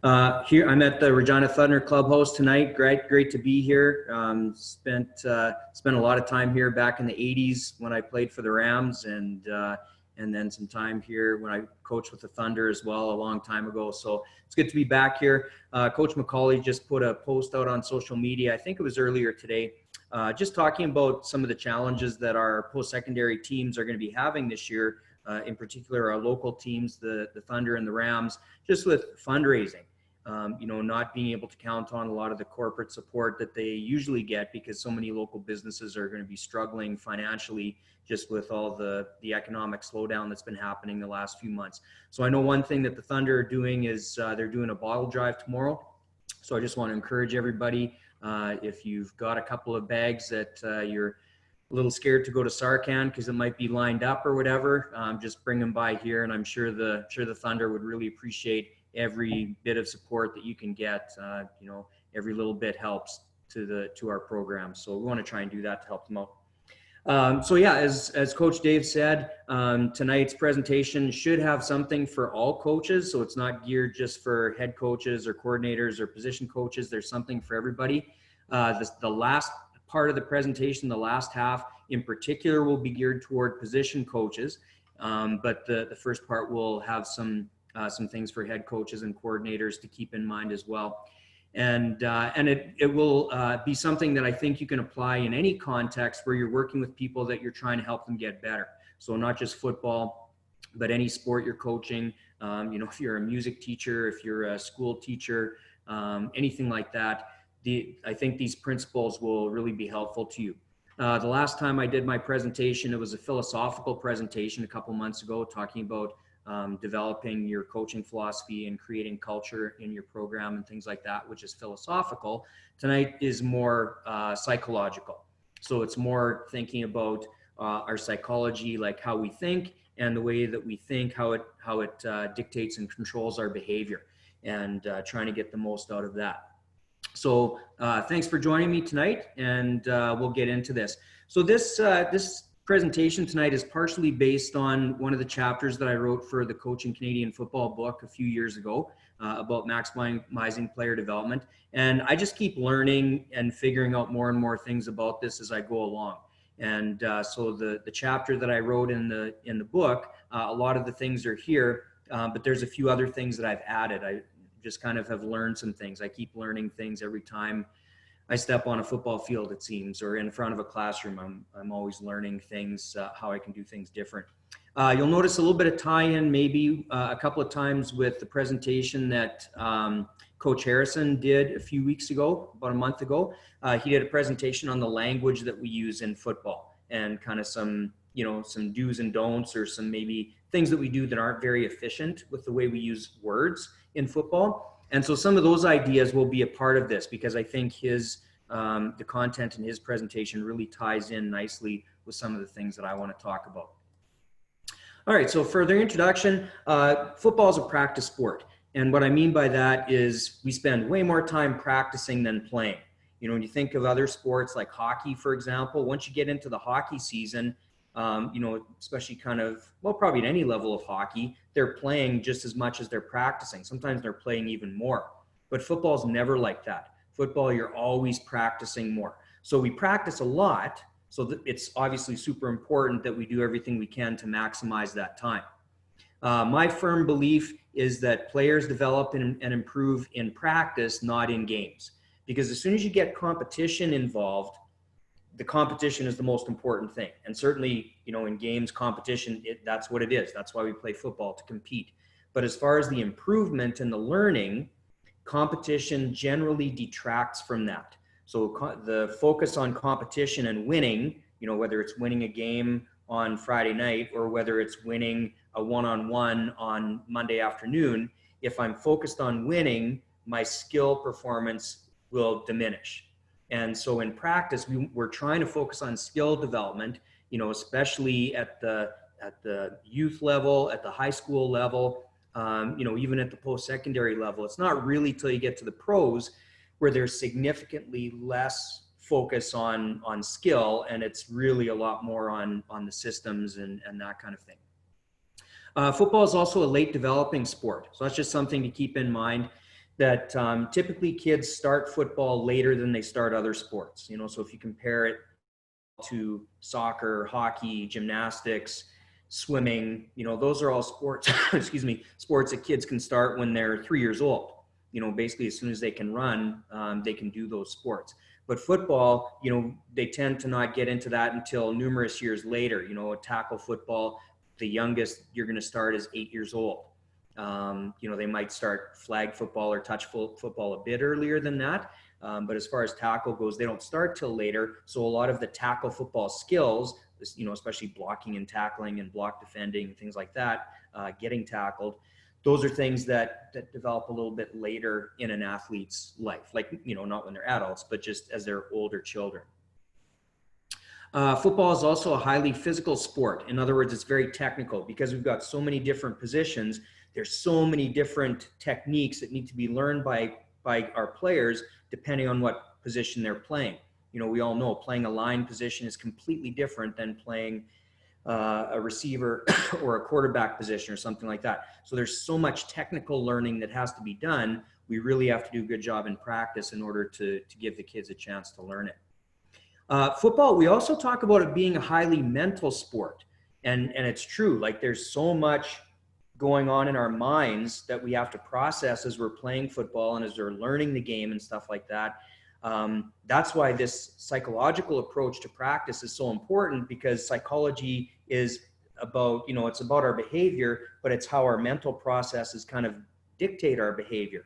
Here, I'm at the Regina Thunder Clubhouse tonight. Great to be here. Spent a lot of time here back in the '80s when I played for the Rams, and then some time here when I coached with the Thunder as well a long time ago. So it's good to be back here. Coach McCauley just put a post out on social media. I think it was earlier today, just talking about some of the challenges that our post-secondary teams are going to be having this year. In particular, our local teams, the Thunder and the Rams, just with fundraising. Not being able to count on a lot of the corporate support that they usually get because so many local businesses are going to be struggling financially just with all the economic slowdown that's been happening the last few months. So I know one thing that the Thunder are doing is they're doing a bottle drive tomorrow. So I just want to encourage everybody, if you've got a couple of bags that you're a little scared to go to Sarcan because it might be lined up or whatever, just bring them by here, and I'm sure the Thunder would really appreciate every bit of support that you can get. Every little bit helps to our program, so we want to try and do that to help them out. As Coach Dave said, tonight's presentation should have something for all coaches, so it's not geared just for head coaches or coordinators or position coaches. There's something for everybody. The last part of the presentation, the last half in particular, will be geared toward position coaches, but the first part will have some things for head coaches and coordinators to keep in mind as well. And it will be something that I think you can apply in any context where you're working with people that you're trying to help them get better. So not just football, but any sport you're coaching. If you're a music teacher, if you're a school teacher, anything like that, I think these principles will really be helpful to you. The last time I did my presentation, it was a philosophical presentation a couple months ago, talking about developing your coaching philosophy and creating culture in your program and things like that, which is philosophical. Tonight is more psychological. So it's more thinking about our psychology, like how we think and the way that we think, how it dictates and controls our behavior, and trying to get the most out of that. So thanks for joining me tonight, and we'll get into this. So this presentation tonight is partially based on one of the chapters that I wrote for the Coaching Canadian Football book a few years ago about maximizing player development. And I just keep learning and figuring out more and more things about this as I go along. And so the chapter that I wrote in the book, a lot of the things are here, but there's a few other things that I've added. I just kind of have learned some things. I keep learning things every time I step on a football field, it seems, or in front of a classroom. I'm always learning things, how I can do things different. You'll notice a little bit of tie-in maybe a couple of times with the presentation that Coach Harrison did a few weeks ago, about a month ago. He did a presentation on the language that we use in football and kind of some do's and don'ts, or some maybe things that we do that aren't very efficient with the way we use words in football. And so some of those ideas will be a part of this, because I think the content in his presentation really ties in nicely with some of the things that I want to talk about. All right, so for their introduction, football is a practice sport. And what I mean by that is we spend way more time practicing than playing. When you think of other sports like hockey, for example, once you get into the hockey season, especially probably at any level of hockey, they're playing just as much as they're practicing. Sometimes they're playing even more. But football's never like that. Football, you're always practicing more. So we practice a lot. So it's obviously super important that we do everything we can to maximize that time. My firm belief is that players develop and improve in practice, not in games. Because as soon as you get competition involved, the competition is the most important thing. And certainly, in games, competition, that's what it is. That's why we play football, to compete. But as far as the improvement and the learning, competition generally detracts from that. So the focus on competition and winning, whether it's winning a game on Friday night or whether it's winning a one-on-one on Monday afternoon, if I'm focused on winning, my skill performance will diminish. And so in practice, we're trying to focus on skill development, especially at the youth level, at the high school level, even at the post-secondary level. It's not really till you get to the pros where there's significantly less focus on skill, and it's really a lot more on the systems and that kind of thing. Football is also a late developing sport. So that's just something to keep in mind. that typically kids start football later than they start other sports. So if you compare it to soccer, hockey, gymnastics, swimming, those are all sports, excuse me, sports that kids can start when they're 3 years old. Basically as soon as they can run, they can do those sports. But football, they tend to not get into that until numerous years later. Tackle football, the youngest you're going to start is 8 years old. They might start flag football or touch football a bit earlier than that. But as far as tackle goes, they don't start till later. So a lot of the tackle football skills, especially blocking and tackling and block defending, things like that, getting tackled, those are things that develop a little bit later in an athlete's life. Like, not when they're adults, but just as they're older children. Football is also a highly physical sport. In other words, it's very technical because we've got so many different positions. There's so many different techniques that need to be learned by our players depending on what position they're playing. We all know playing a line position is completely different than playing a receiver or a quarterback position or something like that. So there's so much technical learning that has to be done. We really have to do a good job in practice in order to give the kids a chance to learn it. Football, we also talk about it being a highly mental sport. And it's true, like there's so much going on in our minds that we have to process as we're playing football and as we're learning the game and stuff like that. That's why this psychological approach to practice is so important, because psychology is about, it's about our behavior, but it's how our mental processes kind of dictate our behavior.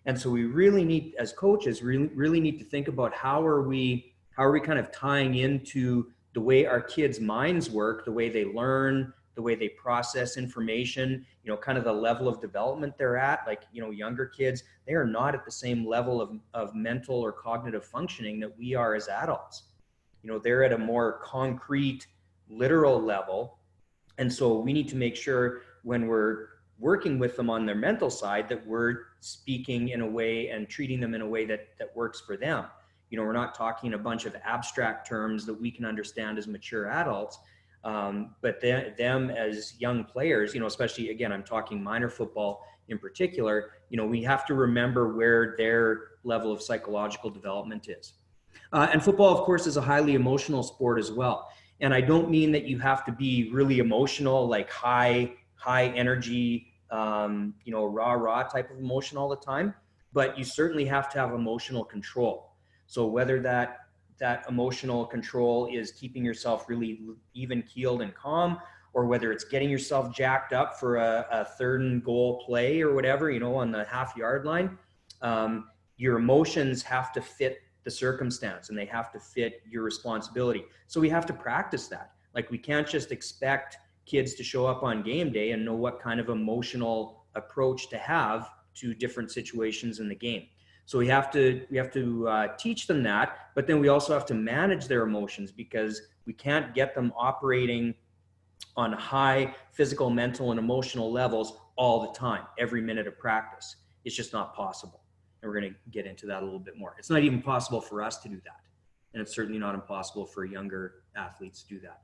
And so we really need, as coaches, really need to think about how are we kind of tying into the way our kids' minds work, the way they learn, the way they process information, kind of the level of development they're at. Like, younger kids, they are not at the same level of mental or cognitive functioning that we are as adults. They're at a more concrete, literal level. And so we need to make sure when we're working with them on their mental side that we're speaking in a way and treating them in a way that works for them. We're not talking a bunch of abstract terms that we can understand as mature adults. But them as young players, especially, again, I'm talking minor football in particular, we have to remember where their level of psychological development is. And football, of course, is a highly emotional sport as well. And I don't mean that you have to be really emotional, like high energy, rah type of emotion all the time, but you certainly have to have emotional control. So whether that emotional control is keeping yourself really even keeled and calm, or whether it's getting yourself jacked up for a third and goal play or whatever, on the half-yard line, your emotions have to fit the circumstance and they have to fit your responsibility. So we have to practice that. Like, we can't just expect kids to show up on game day and know what kind of emotional approach to have to different situations in the game. So we have to teach them that, but then we also have to manage their emotions, because we can't get them operating on high physical, mental, and emotional levels all the time, every minute of practice. It's just not possible. And we're going to get into that a little bit more. It's not even possible for us to do that. And it's certainly not impossible for younger athletes to do that.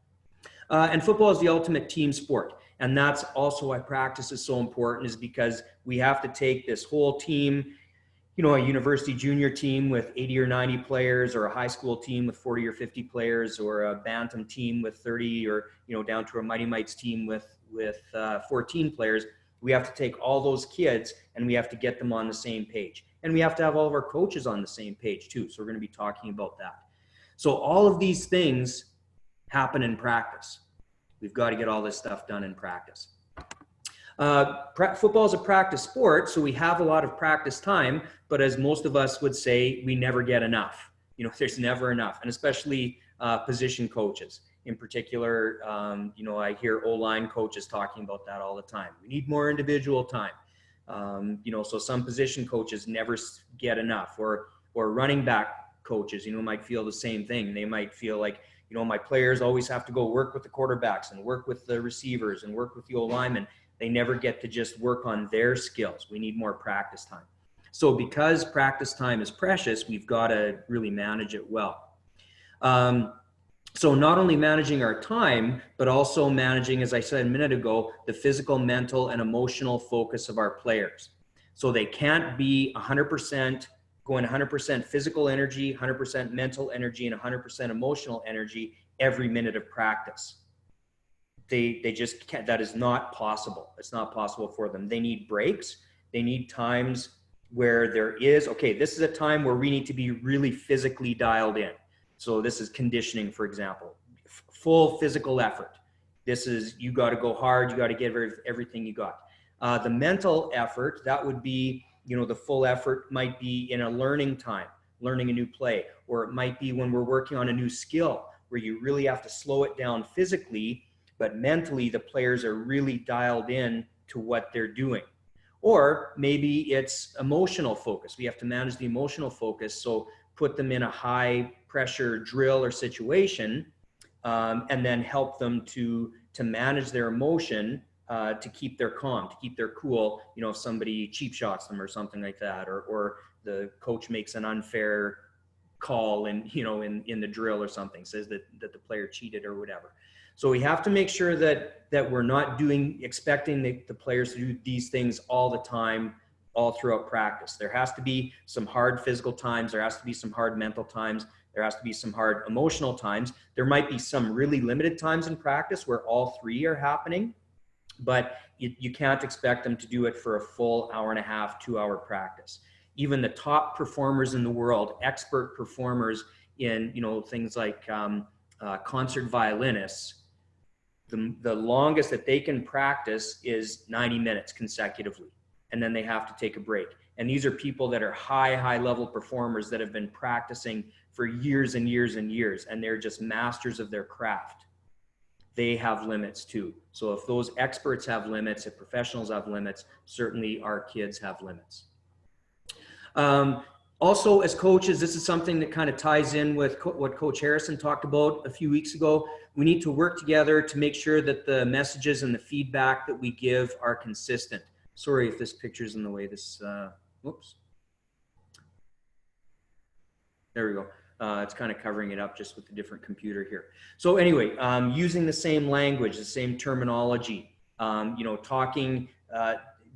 And football is the ultimate team sport. And that's also why practice is so important, is because we have to take this whole team, a university junior team with 80 or 90 players, or a high school team with 40 or 50 players, or a bantam team with 30, or, down to a Mighty Mites team with 14 players. We have to take all those kids and we have to get them on the same page. And we have to have all of our coaches on the same page too. So we're going to be talking about that. So all of these things happen in practice. We've got to get all this stuff done in practice. Football is a practice sport, so we have a lot of practice time, but as most of us would say, we never get enough. There's never enough, and especially position coaches. In particular, I hear O-line coaches talking about that all the time. We need more individual time. So some position coaches never get enough, or running back coaches, might feel the same thing. They might feel like, my players always have to go work with the quarterbacks and work with the receivers and work with the O-linemen. They never get to just work on their skills. We need more practice time. So because practice time is precious, we've got to really manage it well. So not only managing our time, but also managing, as I said a minute ago, the physical, mental, and emotional focus of our players. So they can't be 100% going 100% physical energy, 100% mental energy, and 100% emotional energy every minute of practice. They just can't. That is not possible. It's not possible for them. They need breaks. They need times where there is, okay, this is a time where we need to be really physically dialed in. So this is conditioning, for example, full physical effort. This is, you got to go hard. You got to give everything you got. The mental effort, that would be, the full effort might be in a learning time, learning a new play, or it might be when we're working on a new skill where you really have to slow it down physically, but mentally the players are really dialed in to what they're doing. Or maybe it's emotional focus. We have to manage the emotional focus. So put them in a high pressure drill or situation, and then help them to manage their emotion, to keep their calm, to keep their cool. If somebody cheap shots them or something like that, or the coach makes an unfair call in the drill or something, says that the player cheated or whatever. So we have to make sure that we're not expecting the players to do these things all the time, all throughout practice. There has to be some hard physical times. There has to be some hard mental times. There has to be some hard emotional times. There might be some really limited times in practice where all three are happening, but you can't expect them to do it for a full hour and a half, 2-hour practice. Even the top performers in the world, expert performers in things like concert violinists, the longest that they can practice is 90 minutes consecutively, and then they have to take a break. And these are people that are high level performers that have been practicing for years and years and years, and they're just masters of their craft. They have limits too. So if those experts have limits, if professionals have limits, certainly our kids have limits. Also, as coaches, this is something that kind of ties in with what Coach Harrison talked about a few weeks ago. We need to work together to make sure that the messages and the feedback that we give are consistent. Sorry if this picture's in the way. Whoops. There we go. It's kind of covering it up just with the different computer here. So anyway, using the same language, the same terminology, talking,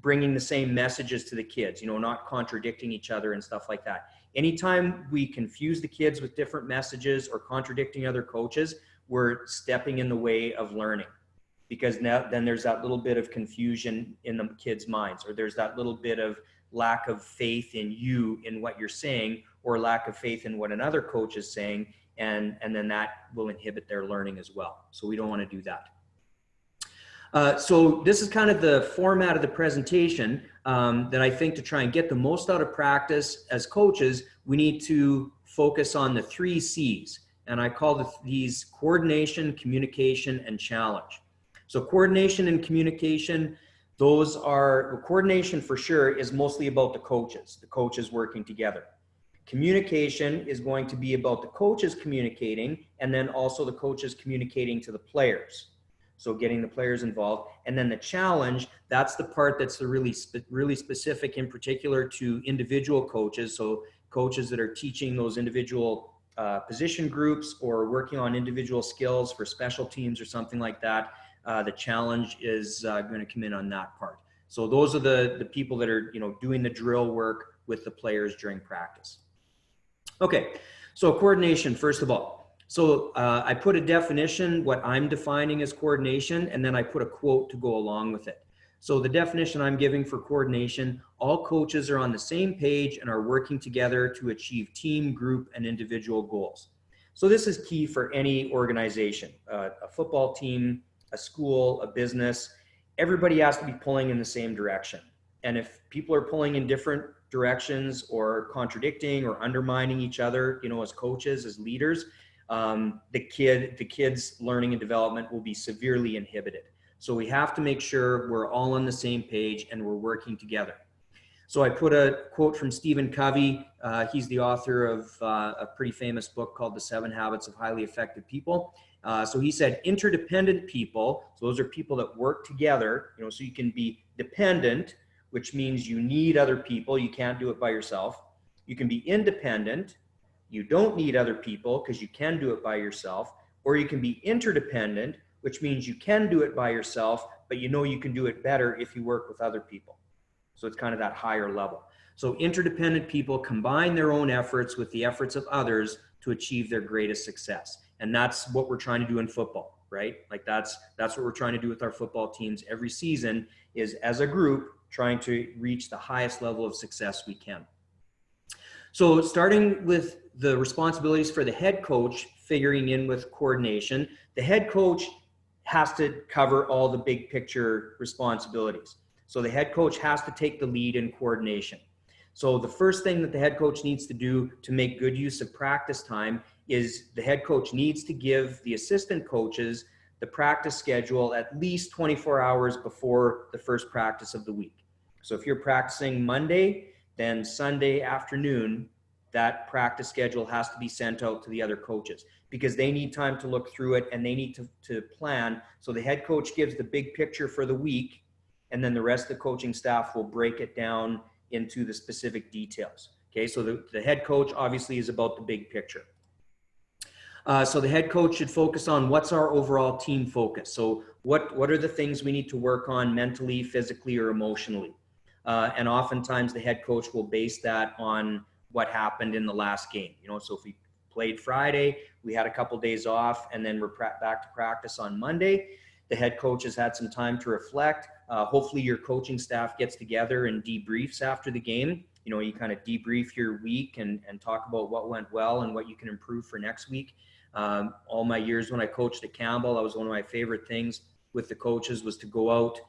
bringing the same messages to the kids, not contradicting each other and stuff like that. Anytime we confuse the kids with different messages or contradicting other coaches, we're stepping in the way of learning, because then there's that little bit of confusion in the kids' minds, or there's that little bit of lack of faith in you, in what you're saying, or lack of faith in what another coach is saying, and then that will inhibit their learning as well. So we don't want to do that. So this is kind of the format of the presentation, that I think to try and get the most out of practice as coaches, we need to focus on the 3 C's. And I call these coordination, communication, and challenge. So coordination and communication, coordination for sure is mostly about the coaches working together. Communication is going to be about the coaches communicating, and then also the coaches communicating to the players. So getting the players involved. And then the challenge, that's the part that's really specific in particular to individual coaches. So coaches that are teaching those individual position groups or working on individual skills for special teams or something like that. The challenge is going to come in on that part. So those are the people that are doing the drill work with the players during practice. Okay, so coordination first of all. So I put a definition, what I'm defining as coordination, and then I put a quote to go along with it. So the definition I'm giving for coordination, all coaches are on the same page and are working together to achieve team, group, and individual goals. So this is key for any organization, a football team, a school, a business. Everybody has to be pulling in the same direction. And if people are pulling in different directions or contradicting or undermining each other, as coaches, as leaders, the kids' learning and development will be severely inhibited. So we have to make sure we're all on the same page and we're working together. So I put a quote from Stephen Covey. He's the author of a pretty famous book called The 7 Habits of Highly Effective People. So he said, interdependent people, so those are people that work together, so you can be dependent, which means you need other people. You can't do it by yourself. You can be independent. You don't need other people because you can do it by yourself. Or you can be interdependent, which means you can do it by yourself, but you can do it better if you work with other people. So it's kind of that higher level. So interdependent people combine their own efforts with the efforts of others to achieve their greatest success. And that's what we're trying to do in football, right? Like that's what we're trying to do with our football teams every season, is as a group trying to reach the highest level of success we can. So starting with the responsibilities for the head coach, figuring in with coordination, the head coach has to cover all the big picture responsibilities. So the head coach has to take the lead in coordination. So the first thing that the head coach needs to do to make good use of practice time is the head coach needs to give the assistant coaches the practice schedule at least 24 hours before the first practice of the week. So if you're practicing Monday, then Sunday afternoon, that practice schedule has to be sent out to the other coaches because they need time to look through it and they need to plan. So the head coach gives the big picture for the week, and then the rest of the coaching staff will break it down into the specific details. Okay, so the head coach obviously is about the big picture. So the head coach should focus on what's our overall team focus. So what are the things we need to work on mentally, physically, or emotionally? And oftentimes the head coach will base that on what happened in the last game. You know, so if we played Friday, we had a couple days off, and then we're back to practice on Monday. The head coach has had some time to reflect. Hopefully your coaching staff gets together and debriefs after the game. You know, you kind of debrief your week and talk about what went well and what you can improve for next week. All my years when I coached at Campbell, that was one of my favorite things with the coaches was to go out,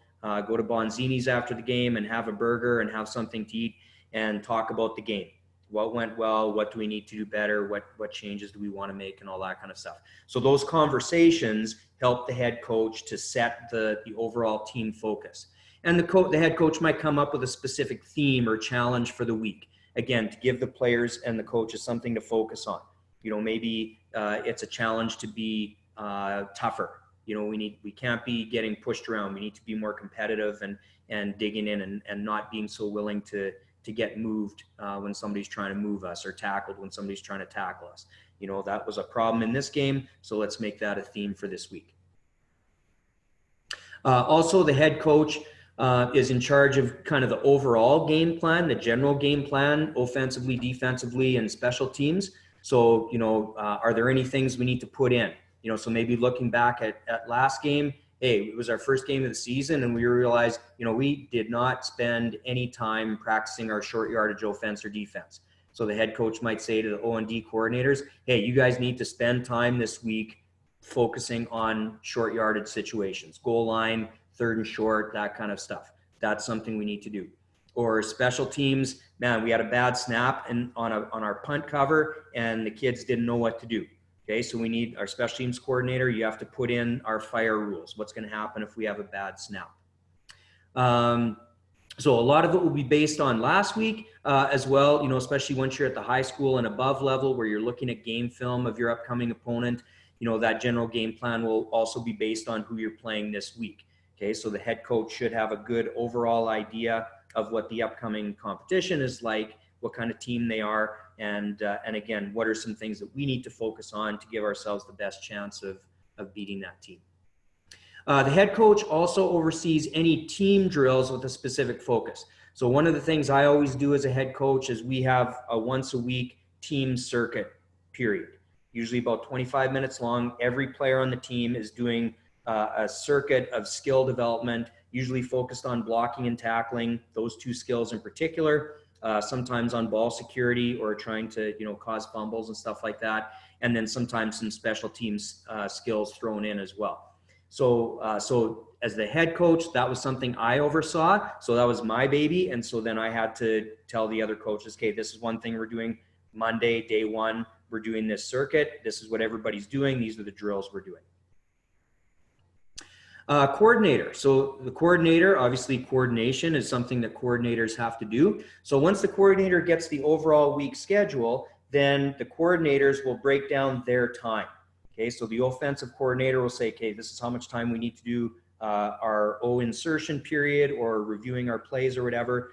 go to Bonzini's after the game and have a burger and have something to eat and talk about the game. What went well? What do we need to do better? What changes do we want to make and all that kind of stuff. So those conversations help the head coach to set the overall team focus. And the head coach might come up with a specific theme or challenge for the week. Again, to give the players and the coaches something to focus on. You know, maybe it's a challenge to be tougher. You know, we can't be getting pushed around. We need to be more competitive and digging in and not being so willing to get moved when somebody's trying to move us, or tackled when somebody's trying to tackle us. You know, that was a problem in this game, so let's make that a theme for this week. Also, the head coach is in charge of kind of the overall game plan, the general game plan, offensively, defensively, and special teams. So, you know, are there any things we need to put in? You know, so maybe looking back at last game, hey, it was our first game of the season, and we realized, you know, we did not spend any time practicing our short yardage offense or defense. So the head coach might say to the O&D coordinators, hey, you guys need to spend time this week focusing on short yardage situations, goal line, third and short, that kind of stuff. That's something we need to do. Or special teams, man, we had a bad snap and on our punt cover, and the kids didn't know what to do. Okay, so we need our special teams coordinator. You have to put in our fire rules. What's going to happen if we have a bad snap? So a lot of it will be based on last week as well, you know, especially once you're at the high school and above level where you're looking at game film of your upcoming opponent. You know, that general game plan will also be based on who you're playing this week. Okay, so the head coach should have a good overall idea of what the upcoming competition is like, what kind of team they are, and again, what are some things that we need to focus on to give ourselves the best chance of beating that team. The head coach also oversees any team drills with a specific focus. So one of the things I always do as a head coach is we have a once a week team circuit period, usually about 25 minutes long. Every player on the team is doing a circuit of skill development, usually focused on blocking and tackling, those two skills in particular. Sometimes on ball security or trying to, you know, cause fumbles and stuff like that. And then sometimes some special teams skills thrown in as well. So as the head coach, that was something I oversaw. So that was my baby. And so then I had to tell the other coaches, okay, this is one thing we're doing Monday, day one, we're doing this circuit. This is what everybody's doing. These are the drills we're doing. Coordinator. So the coordinator, obviously coordination is something that coordinators have to do. So once the coordinator gets the overall week schedule, then the coordinators will break down their time. Okay, so the offensive coordinator will say, okay, this is how much time we need to do our O insertion period or reviewing our plays or whatever.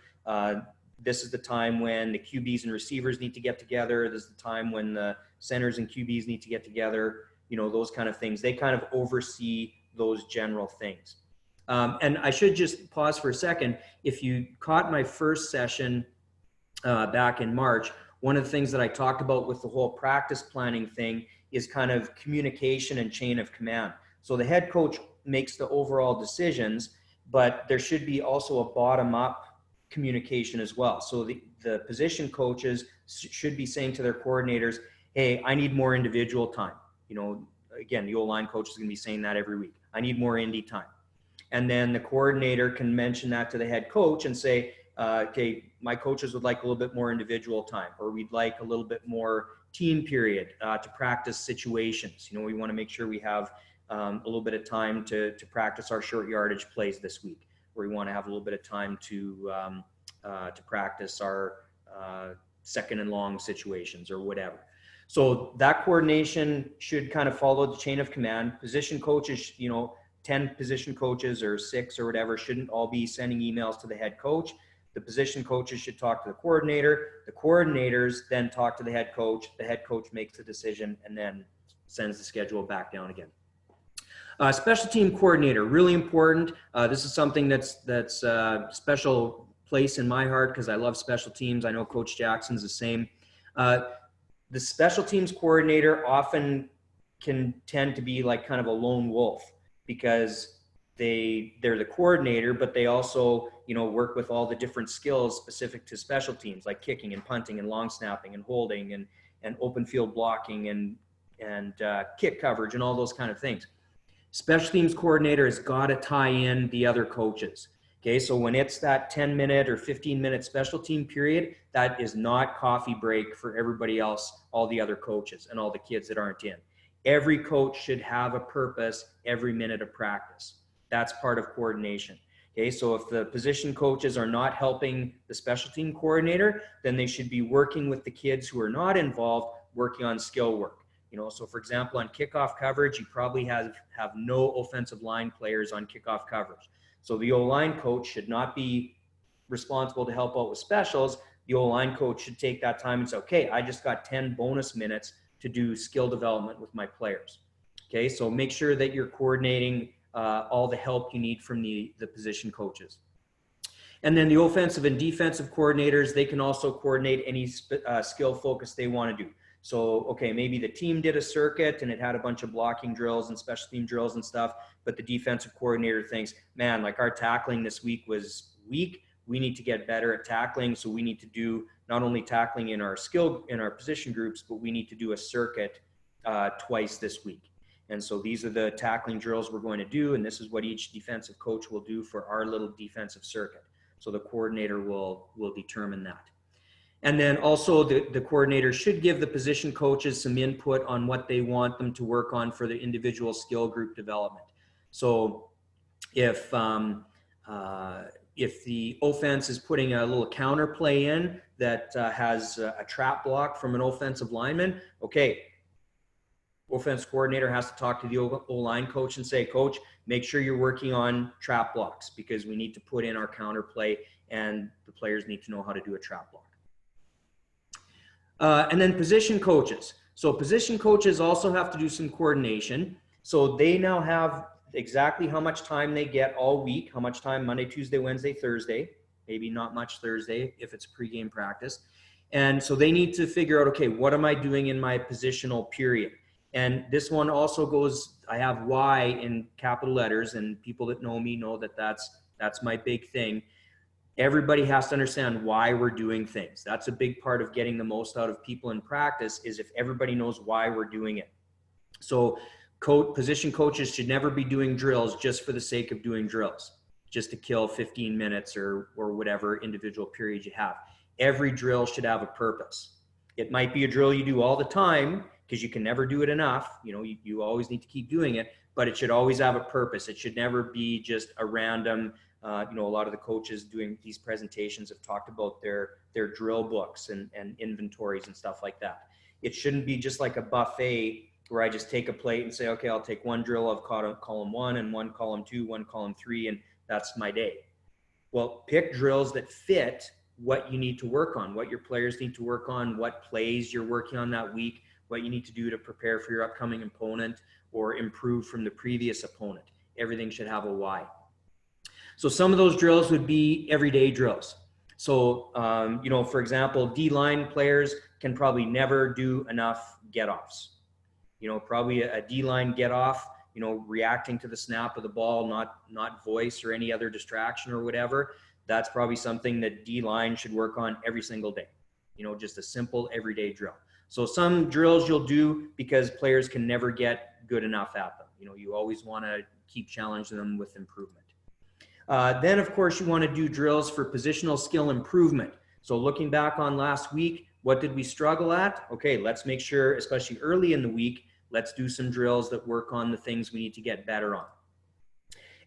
This is the time when the QBs and receivers need to get together. This is the time when the centers and QBs need to get together. You know, those kind of things. They kind of oversee those general things. And I should just pause for a second. If you caught my first session back in March, one of the things that I talked about with the whole practice planning thing is kind of communication and chain of command. So the head coach makes the overall decisions, but there should be also a bottom-up communication as well. So the position coaches should be saying to their coordinators, hey, I need more individual time. You know, again, the O-line coach is going to be saying that every week. I need more indie time. And then the coordinator can mention that to the head coach and say, okay, my coaches would like a little bit more individual time, or we'd like a little bit more team period to practice situations. You know, we want to make sure we have a little bit of time to practice our short yardage plays this week, or we want to have a little bit of time to practice our second and long situations or whatever. So that coordination should kind of follow the chain of command. Position coaches, you know, 10 position coaches or 6 or whatever shouldn't all be sending emails to the head coach. The position coaches should talk to the coordinator. The coordinators then talk to the head coach. The head coach makes the decision and then sends the schedule back down again. Special team coordinator, really important. This is something that's special place in my heart because I love special teams. I know Coach Jackson's the same. The special teams coordinator often can tend to be like kind of a lone wolf because they're the coordinator, but they also, you know, work with all the different skills specific to special teams like kicking and punting and long snapping and holding and open field blocking and kick coverage and all those kind of things. Special teams coordinator has got to tie in the other coaches. Okay, so when it's that 10-minute or 15-minute special team period, that is not coffee break for everybody else, all the other coaches and all the kids that aren't in. Every coach should have a purpose every minute of practice. That's part of coordination. Okay, so if the position coaches are not helping the special team coordinator, then they should be working with the kids who are not involved, working on skill work. You know, so for example, on kickoff coverage, you probably have no offensive line players on kickoff coverage. So the O-line coach should not be responsible to help out with specials. The O-line coach should take that time and say, okay, I just got 10 bonus minutes to do skill development with my players. Okay, so make sure that you're coordinating all the help you need from the position coaches. And then the offensive and defensive coordinators, they can also coordinate any skill focus they want to do. So, okay, maybe the team did a circuit and it had a bunch of blocking drills and special team drills and stuff, but the defensive coordinator thinks, man, like our tackling this week was weak. We need to get better at tackling. So we need to do not only tackling in our position groups, but we need to do a circuit twice this week. And so these are the tackling drills we're going to do. And this is what each defensive coach will do for our little defensive circuit. So the coordinator will determine that. And then also the coordinator should give the position coaches some input on what they want them to work on for the individual skill group development. So if the offense is putting a little counter play in that has a trap block from an offensive lineman, okay, offense coordinator has to talk to the O-line coach and say, coach, make sure you're working on trap blocks because we need to put in our counter play and the players need to know how to do a trap block. And then position coaches. So position coaches also have to do some coordination. So they now have exactly how much time they get all week, how much time Monday, Tuesday, Wednesday, Thursday, maybe not much Thursday if it's pregame practice. And so they need to figure out, okay, what am I doing in my positional period? And this one also goes, I have why in capital letters, and people that know me know that that's my big thing. Everybody has to understand why we're doing things. That's a big part of getting the most out of people in practice is if everybody knows why we're doing it. So position coaches should never be doing drills just for the sake of doing drills, just to kill 15 minutes or whatever individual period you have. Every drill should have a purpose. It might be a drill you do all the time because you can never do it enough. You know, you always need to keep doing it, but it should always have a purpose. It should never be just a random, you know, a lot of the coaches doing these presentations have talked about their drill books and inventories and stuff like that. It shouldn't be just like a buffet where I just take a plate and say, okay, I'll take one drill of column 1 and one column 2, one column 3, and that's my day. Well, pick drills that fit what you need to work on, what your players need to work on, what plays you're working on that week, what you need to do to prepare for your upcoming opponent or improve from the previous opponent. Everything should have a why. So some of those drills would be everyday drills. So, for example, D-line players can probably never do enough get-offs. Probably a D-line get-off, reacting to the snap of the ball, not voice or any other distraction or whatever. That's probably something that D-line should work on every single day. Just a simple everyday drill. So some drills you'll do because players can never get good enough at them. You always want to keep challenging them with improvement. Then, of course, you want to do drills for positional skill improvement. So looking back on last week, what did we struggle at? Okay, let's make sure, especially early in the week, let's do some drills that work on the things we need to get better on.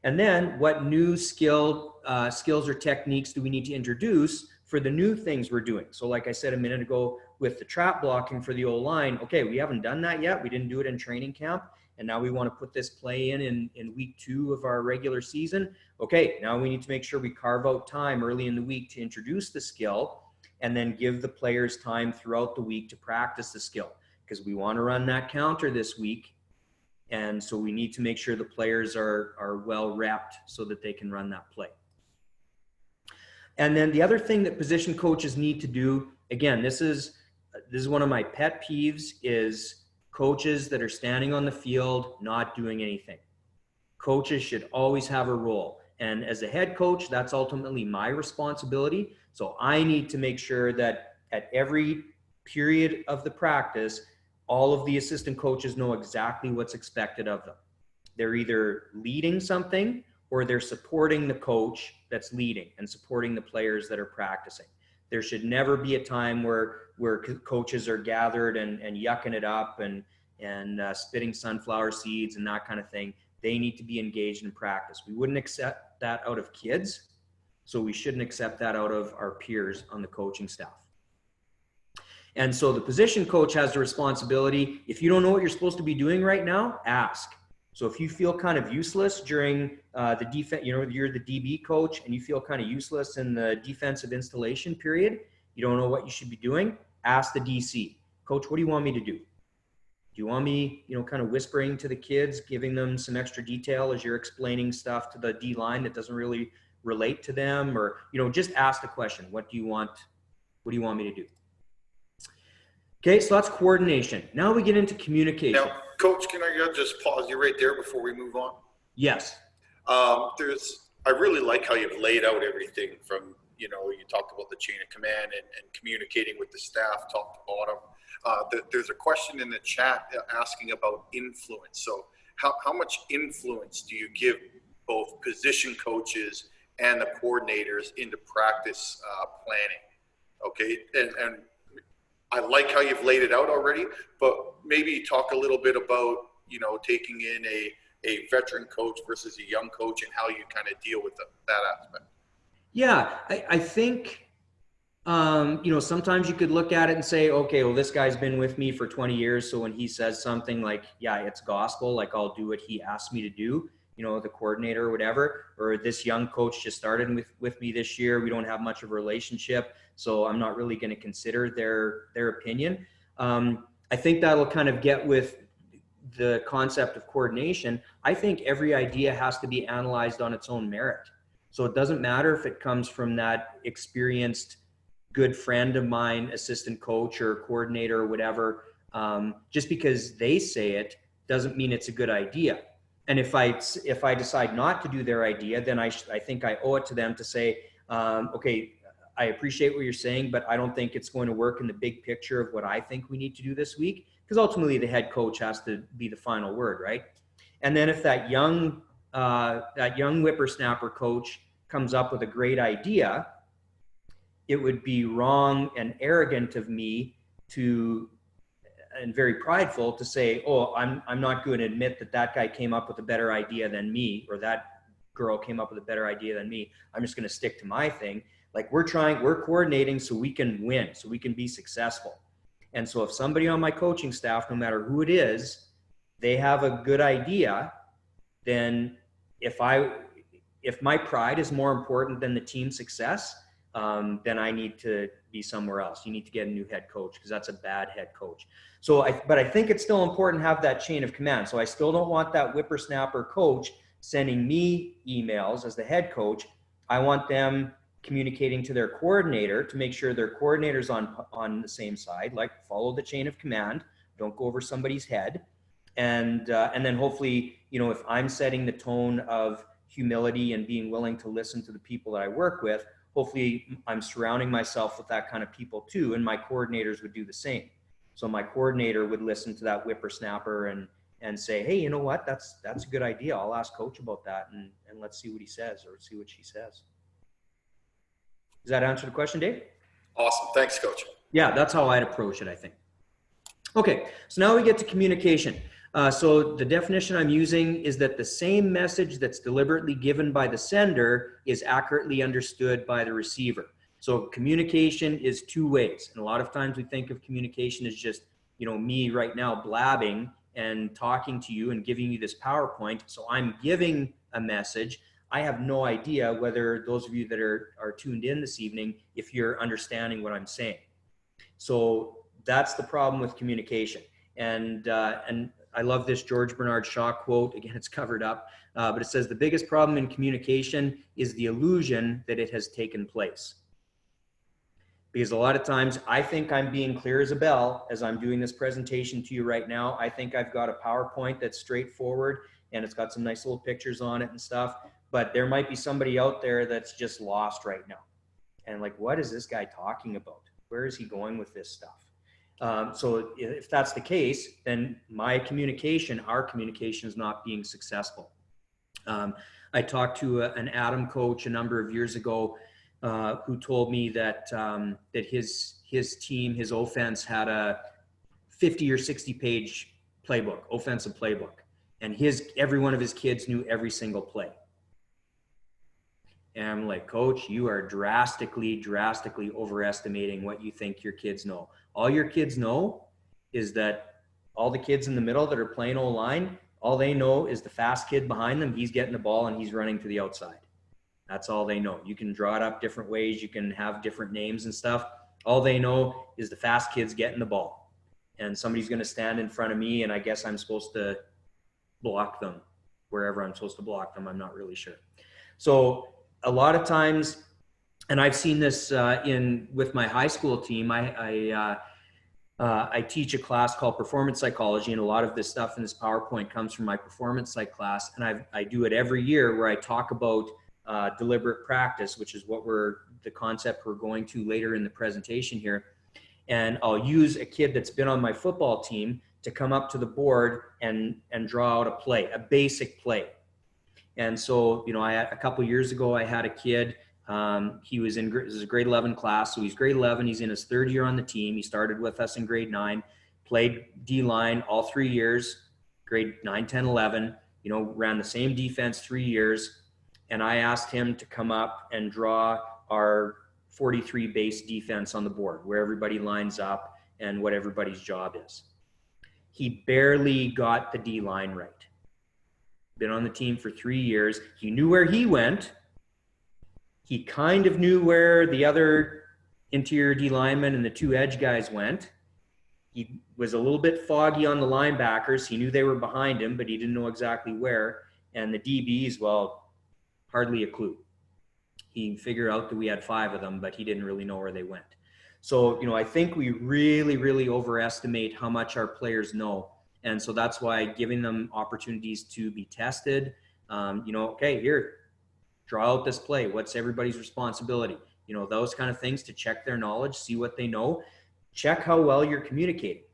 And then what new skills or techniques do we need to introduce for the new things we're doing? So like I said a minute ago with the trap blocking for the O-line, okay, we haven't done that yet. We didn't do it in training camp. And now we want to put this play in week 2 of our regular season. Okay, now we need to make sure we carve out time early in the week to introduce the skill and then give the players time throughout the week to practice the skill, because we want to run that counter this week. And so we need to make sure the players are well repped so that they can run that play. And then the other thing that position coaches need to do, again, this is one of my pet peeves, is coaches that are standing on the field not doing anything. Coaches should always have a role. And as a head coach, that's ultimately my responsibility. So I need to make sure that at every period of the practice, all of the assistant coaches know exactly what's expected of them. They're either leading something or they're supporting the coach that's leading and supporting the players that are practicing. There should never be a time where coaches are gathered and yucking it up and spitting sunflower seeds and that kind of thing. They need to be engaged in practice. We wouldn't accept that out of kids, so we shouldn't accept that out of our peers on the coaching staff. And so the position coach has the responsibility. If you don't know what you're supposed to be doing right now, ask. So if you feel kind of useless during the defense, you're the DB coach and you feel kind of useless in the defensive installation period, you don't know what you should be doing, ask the DC. Coach, what do you want me to do? Do you want me, kind of whispering to the kids, giving them some extra detail as you're explaining stuff to the D line that doesn't really relate to them? Or, just ask the question, what do you want me to do? Okay, so that's coordination. Now we get into communication. Now, Coach, can I just pause you right there before we move on? Yes. I really like how you've laid out everything from, you talked about the chain of command and communicating with the staff top to bottom. There's a question in the chat asking about influence. So how much influence do you give both position coaches and the coordinators into practice planning? Okay, and I like how you've laid it out already, but maybe talk a little bit about, taking in a veteran coach versus a young coach and how you kind of deal with that aspect. Yeah, I think, sometimes you could look at it and say, okay, well, this guy's been with me for 20 years. So when he says something like, yeah, it's gospel, like I'll do what he asked me to do, the coordinator or whatever, or this young coach just started with me this year. We don't have much of a relationship, so I'm not really going to consider their opinion. I think that'll kind of get with the concept of coordination. I think every idea has to be analyzed on its own merit. So it doesn't matter if it comes from that experienced good friend of mine, assistant coach or coordinator or whatever. Just because they say it doesn't mean it's a good idea. And if I decide not to do their idea, then I think I owe it to them to say, okay, I appreciate what you're saying, but I don't think it's going to work in the big picture of what I think we need to do this week, because ultimately the head coach has to be the final word, right? And then if that young whippersnapper coach comes up with a great idea, it would be wrong and arrogant of me and very prideful to say, oh, I'm not going to admit that guy came up with a better idea than me, or that girl came up with a better idea than me. I'm just going to stick to my thing. Like we're coordinating so we can win, so we can be successful. And so if somebody on my coaching staff, no matter who it is, they have a good idea, then if my pride is more important than the team's success, then I need to be somewhere else. You need to get a new head coach, because that's a bad head coach. But I think it's still important to have that chain of command. So I still don't want that whippersnapper coach sending me emails as the head coach, I want them communicating to their coordinator to make sure their coordinator's on the same side, like follow the chain of command, don't go over somebody's head. And then hopefully, you know, if I'm setting the tone of humility and being willing to listen to the people that I work with, hopefully I'm surrounding myself with that kind of people too. And my coordinators would do the same. So my coordinator would listen to that whippersnapper and say, hey, you know what, that's a good idea. I'll ask coach about that and let's see what he says or see what she says. Does that answer the question, Dave? Awesome. Thanks, Coach. Yeah, that's how I'd approach it, I think. Okay, so now we get to communication. So the definition I'm using is that the same message that's deliberately given by the sender is accurately understood by the receiver. So communication is two ways. And a lot of times we think of communication as just, you know, me right now blabbing and talking to you and giving you this PowerPoint. So I'm giving a message. I have no idea whether those of you that are tuned in this evening, if you're understanding what I'm saying. So that's the problem with communication. And I love this George Bernard Shaw quote. Again, it's covered up, but it says the biggest problem in communication is the illusion that it has taken place. Because a lot of times I think I'm being clear as a bell as I'm doing this presentation to you right now. I think I've got a PowerPoint that's straightforward and it's got some nice little pictures on it and stuff, but there might be somebody out there that's just lost right now. And like, what is this guy talking about? Where is he going with this stuff? So if that's the case, then my communication, our communication is not being successful. I talked to an Adam coach a number of years ago who told me that that his team, his offense had a 50 or 60 page playbook, offensive playbook, and every one of his kids knew every single play. And I'm like, Coach, you are drastically overestimating what you think your kids know. All your kids know is that all the kids in the middle that are playing O-line, all they know is the fast kid behind them, he's getting the ball and he's running to the outside. That's all they know. You can draw it up different ways. You can have different names and stuff. All they know is the fast kid's getting the ball. And somebody's going to stand in front of me and I guess I'm supposed to block them wherever I'm supposed to block them. I'm not really sure. So a lot of times, and I've seen this with my high school team, I teach a class called performance psychology, and a lot of this stuff in this PowerPoint comes from my performance psych class. And I do it every year where I talk about deliberate practice, which is the concept we're going to later in the presentation here. And I'll use a kid that's been on my football team to come up to the board and draw out a play, a basic play. And so, you know, a couple years ago, I had a kid, he was this is a grade 11 class. So he's grade 11. He's in his third year on the team. He started with us in grade 9, played D-line all 3 years, grade 9, 10, 11, you know, ran the same defense 3 years. And I asked him to come up and draw our 43 base defense on the board, where everybody lines up and what everybody's job is. He barely got the D-line right. Been on the team for 3 years. He knew where he went. He kind of knew where the other interior D linemen and the 2 edge guys went. He was a little bit foggy on the linebackers. He knew they were behind him, but he didn't know exactly where. And the DBs, well, hardly a clue. He figured out that we had 5 of them, but he didn't really know where they went. So, you know, I think we really overestimate how much our players know. And so that's why giving them opportunities to be tested, you know, okay, here, draw out this play. What's everybody's responsibility? You know, those kind of things to check their knowledge, see what they know, check how well you're communicating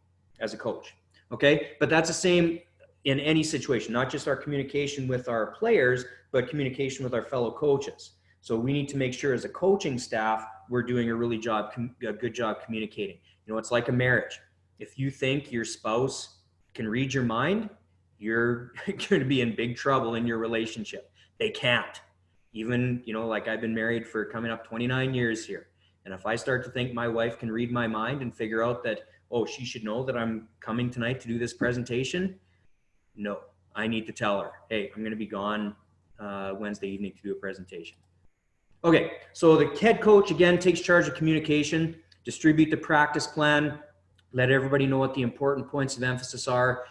as a coach. Okay. But that's the same in any situation, not just our communication with our players, but communication with our fellow coaches. So we need to make sure as a coaching staff, we're doing a good job communicating. You know, it's like a marriage. If you think your spouse can read your mind, you're going to be in big trouble in your relationship. They can't. Even, you know, like I've been married for coming up 29 years here. And if I start to think my wife can read my mind and figure out that, oh, she should know that I'm coming tonight to do this presentation, no, I need to tell her, hey, I'm going to be gone Wednesday evening to do a presentation. Okay, so the head coach, again, takes charge of communication, distribute the practice plan, let everybody know what the important points of emphasis are,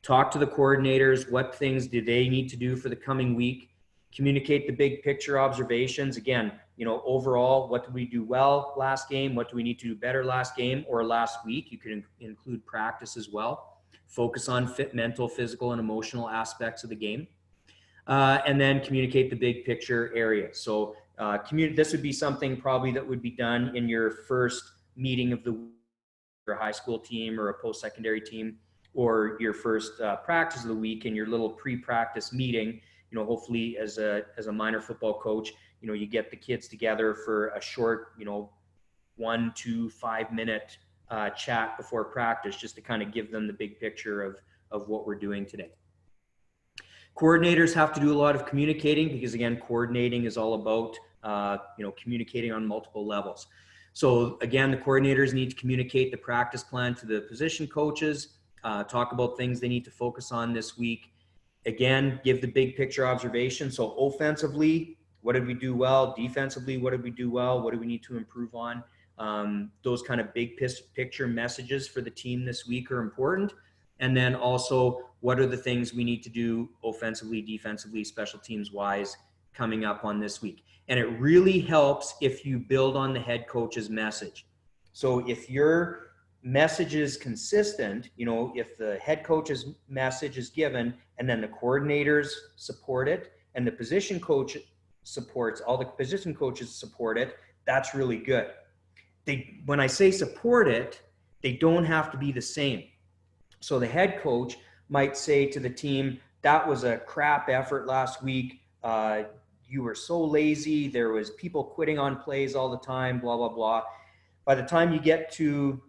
talk to the coordinators. What things do they need to do for the coming week? Communicate the big picture observations. Again, overall, what did we do well last game? What do we need to do better last game or last week? You could include practice as well. Focus on mental, physical, and emotional aspects of the game. And then communicate the big picture areas. So this would be something probably that would be done in your first meeting of the week, or a high school team or a post-secondary team, or your first practice of the week in your little pre-practice meeting. Hopefully as a minor football coach, you get the kids together for a short, 1 to 5 minute chat before practice, just to kind of give them the big picture of what we're doing today. Coordinators have to do a lot of communicating because, again, coordinating is all about, communicating on multiple levels. So again, the coordinators need to communicate the practice plan to the position coaches, talk about things they need to focus on this week. Again, give the big picture observation. So offensively, what did we do well? Defensively, what did we do well? What do we need to improve on? Those kind of big picture messages for the team this week are important. And then also, what are the things we need to do offensively, defensively, special teams wise coming up on this week? And it really helps if you build on the head coach's message. So if your message is consistent, if the head coach's message is given and then the coordinators support it and the position coach supports, all the position coaches support it, that's really good. When I say support it, they don't have to be the same. So the head coach might say to the team, that was a crap effort last week. You were so lazy. There was people quitting on plays all the time, blah, blah, blah. By the time you get to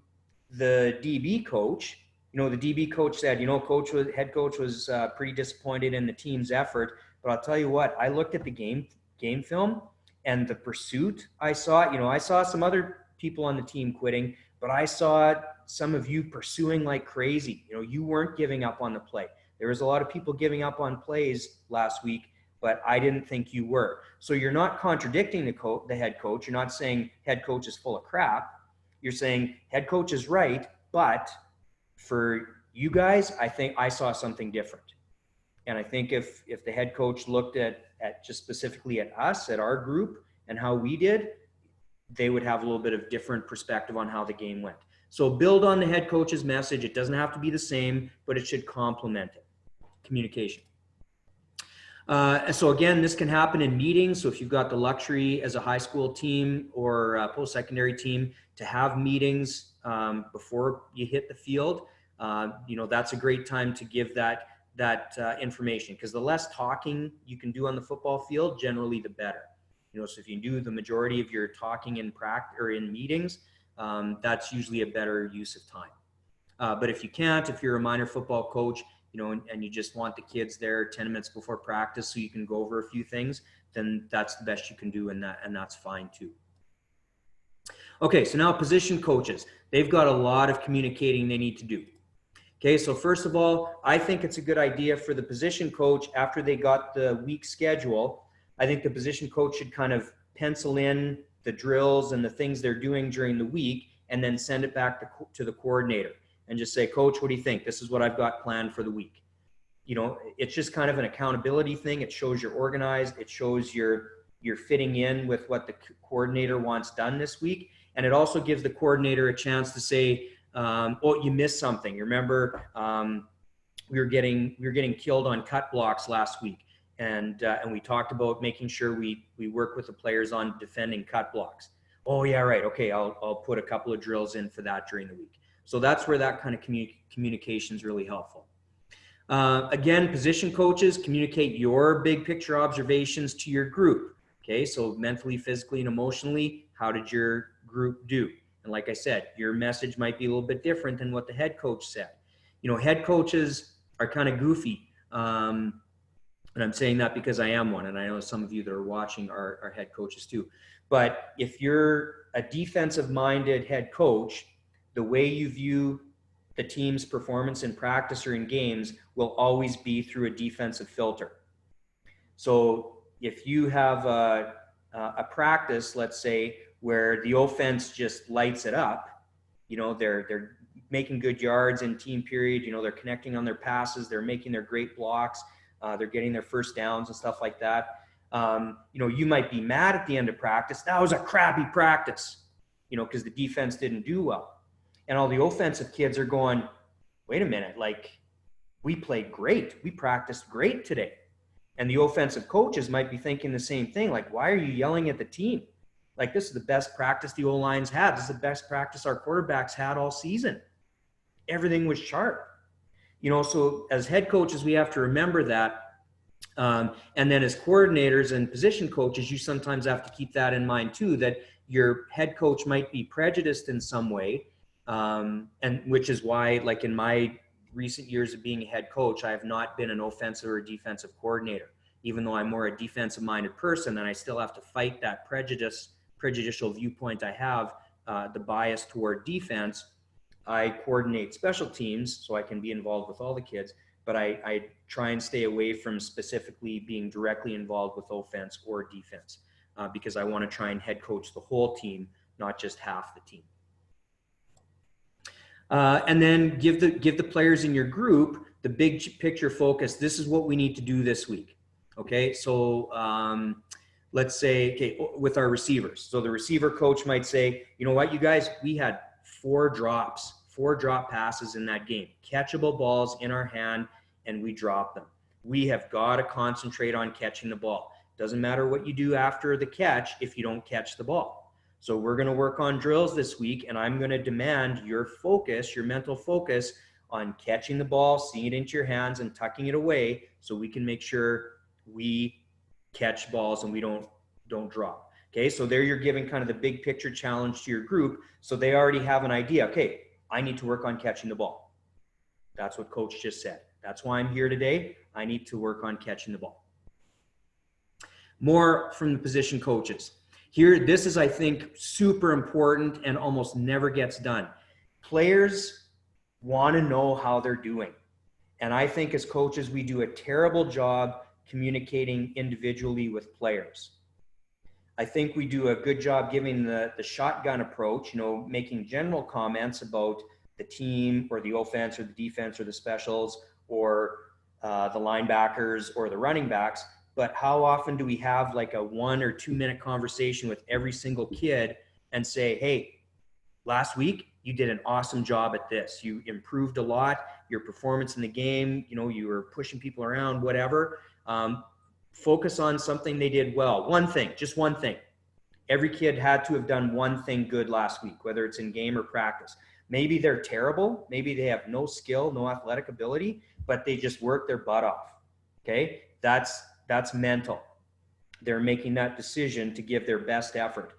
the DB coach, the DB coach said, head coach was pretty disappointed in the team's effort. But I'll tell you what, I looked at the game film and the pursuit I saw, I saw some other people on the team quitting, but I saw some of you pursuing like crazy. You weren't giving up on the play. There was a lot of people giving up on plays last week, but I didn't think you were. So you're not contradicting the head coach. You're not saying head coach is full of crap. You're saying head coach is right, but for you guys, I think I saw something different. And I think if the head coach looked at just specifically at us, at our group and how we did, they would have a little bit of different perspective on how the game went. So build on the head coach's message. It doesn't have to be the same, but it should complement it. Communication. So again, this can happen in meetings. So if you've got the luxury as a high school team or a post-secondary team to have meetings before you hit the field, that's a great time to give that information, because the less talking you can do on the football field, generally the better. So if you do the majority of your talking in practice or in meetings, that's usually a better use of time. But if you can't, if you're a minor football coach, and you just want the kids there 10 minutes before practice so you can go over a few things, then that's the best you can do, and that's fine too. Okay, so now position coaches. They've got a lot of communicating they need to do. Okay, so first of all, I think it's a good idea for the position coach, after they got the week schedule, I think the position coach should kind of pencil in the drills and the things they're doing during the week, and then send it back to the coordinator and just say, Coach, what do you think? This is what I've got planned for the week. It's just kind of an accountability thing. It shows you're organized. It shows you're fitting in with what the coordinator wants done this week. And it also gives the coordinator a chance to say, oh, you missed something. You remember we were getting killed on cut blocks last week. And we talked about making sure we work with the players on defending cut blocks. Oh yeah, right. Okay, I'll put a couple of drills in for that during the week. So that's where that kind of communication is really helpful. Again, position coaches, communicate your big picture observations to your group. Okay, so mentally, physically, and emotionally, how did your group do? And like I said, your message might be a little bit different than what the head coach said. Head coaches are kind of goofy. And I'm saying that because I am one, and I know some of you that are watching are head coaches too. But if you're a defensive-minded head coach, the way you view the team's performance in practice or in games will always be through a defensive filter. So if you have a practice, let's say, where the offense just lights it up, they're making good yards in team period. You know, they're connecting on their passes, they're making their great blocks, they're getting their first downs and stuff like that. You know, you might be mad at the end of practice. That was a crappy practice, you know, because the defense didn't do well. And all the offensive kids are going, wait a minute, like, we played great. We practiced great today. And the offensive coaches might be thinking the same thing. Like, why are you yelling at the team? Like, this is the best practice the O-line's had. This is the best practice our quarterbacks had all season. Everything was sharp. You know, so as head coaches, we have to remember that. And then as coordinators and position coaches, you sometimes have to keep that in mind too, that your head coach might be prejudiced in some way. And which is why, like, in my recent years of being a head coach, I have not been an offensive or defensive coordinator. Even though I'm more a defensive minded person, and I still have to fight that prejudicial viewpoint I have, the bias toward defense. I coordinate special teams so I can be involved with all the kids, but I try and stay away from specifically being directly involved with offense or defense, because I want to try and head coach the whole team, not just half the team. And then give the players in your group the big picture focus. This is what we need to do this week. Okay, so let's say, okay, with our receivers. So the receiver coach might say, you know what, you guys, we had 4 drop passes in that game, catchable balls in our hand, and we dropped them. We have got to concentrate on catching the ball. Doesn't matter what you do after the catch if you don't catch the ball. So we're going to work on drills this week, and I'm going to demand your focus, your mental focus on catching the ball, seeing it into your hands and tucking it away so we can make sure we catch balls and we don't drop. Okay, so there you're giving kind of the big picture challenge to your group, so they already have an idea. Okay, I need to work on catching the ball. That's what coach just said. That's why I'm here today. I need to work on catching the ball. More from the position coaches. Here, this is, I think, super important and almost never gets done. Players want to know how they're doing. And I think as coaches, we do a terrible job communicating individually with players. I think we do a good job giving the shotgun approach, you know, making general comments about the team or the offense or the defense or the specials or the linebackers or the running backs. But how often do we have like a 1 or 2 minute conversation with every single kid and say, hey, last week you did an awesome job at this. You improved a lot. Your performance in the game, you know, you were pushing people around, whatever. Focus on something they did well. One thing, just one thing. Every kid had to have done one thing good last week, whether it's in game or practice. Maybe they're terrible. Maybe they have no skill, no athletic ability, but they just work their butt off. Okay, that's mental. They're making that decision to give their best effort.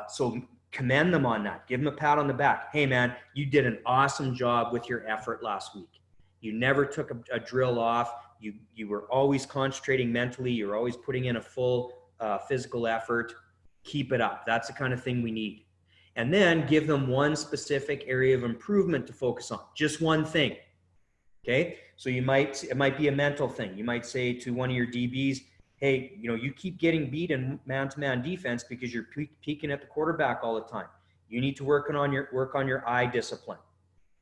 So commend them on that. Give them a pat on the back. Hey man, you did an awesome job with your effort last week. You never took a drill off. You were always concentrating mentally. You're always putting in a full physical effort. Keep it up. That's the kind of thing we need. And then give them one specific area of improvement to focus on. Just one thing. Okay, so it might be a mental thing. You might say to one of your DBs, hey, you know, you keep getting beat in man-to-man defense because you're peeking at the quarterback all the time. You need to work on your eye discipline.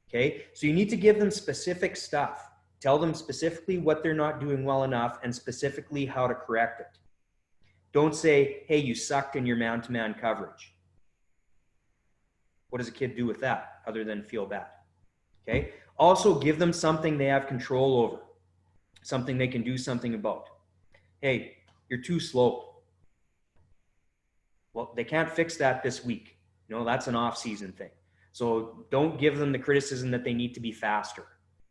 Okay, so you need to give them specific stuff. Tell them specifically what they're not doing well enough and specifically how to correct it. Don't say, hey, you sucked in your man-to-man coverage. What does a kid do with that other than feel bad? Okay. Also give them something they have control over, something they can do something about. Hey, you're too slow. Well, they can't fix that this week. You know, that's an off-season thing. So don't give them the criticism that they need to be faster.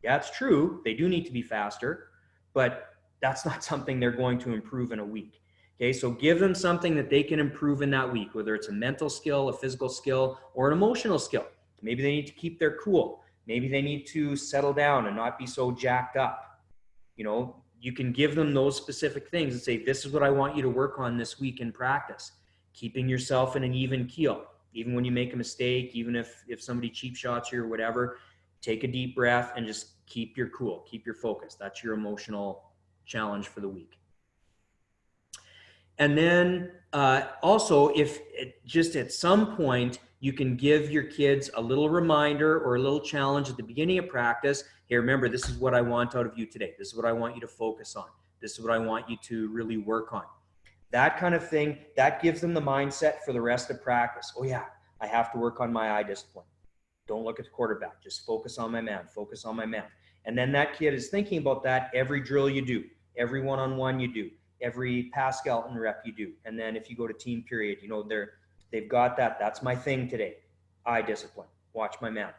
Yeah, it's true. They do need to be faster, but that's not something they're going to improve in a week. Okay, so give them something that they can improve in that week, whether it's a mental skill, a physical skill, or an emotional skill. Maybe they need to keep their cool. Maybe they need to settle down and not be so jacked up. You know, you can give them those specific things and say, this is what I want you to work on this week in practice. Keeping yourself in an even keel. Even when you make a mistake, even if somebody cheap shots you or whatever, take a deep breath and just keep your cool, keep your focus. That's your emotional challenge for the week. And then also, if just at some point You can give your kids a little reminder or a little challenge at the beginning of practice. Hey, remember, this is what I want out of you today. This is what I want you to focus on. This is what I want you to really work on. That kind of thing, that gives them the mindset for the rest of practice. Oh yeah, I have to work on my eye discipline. Don't look at the quarterback. Just focus on my man. Focus on my man. And then that kid is thinking about that every drill you do, every one-on-one you do, every pass skeleton rep you do. And then if you go to team period, you know, they've got that. That's my thing today. Eye discipline. Watch my man.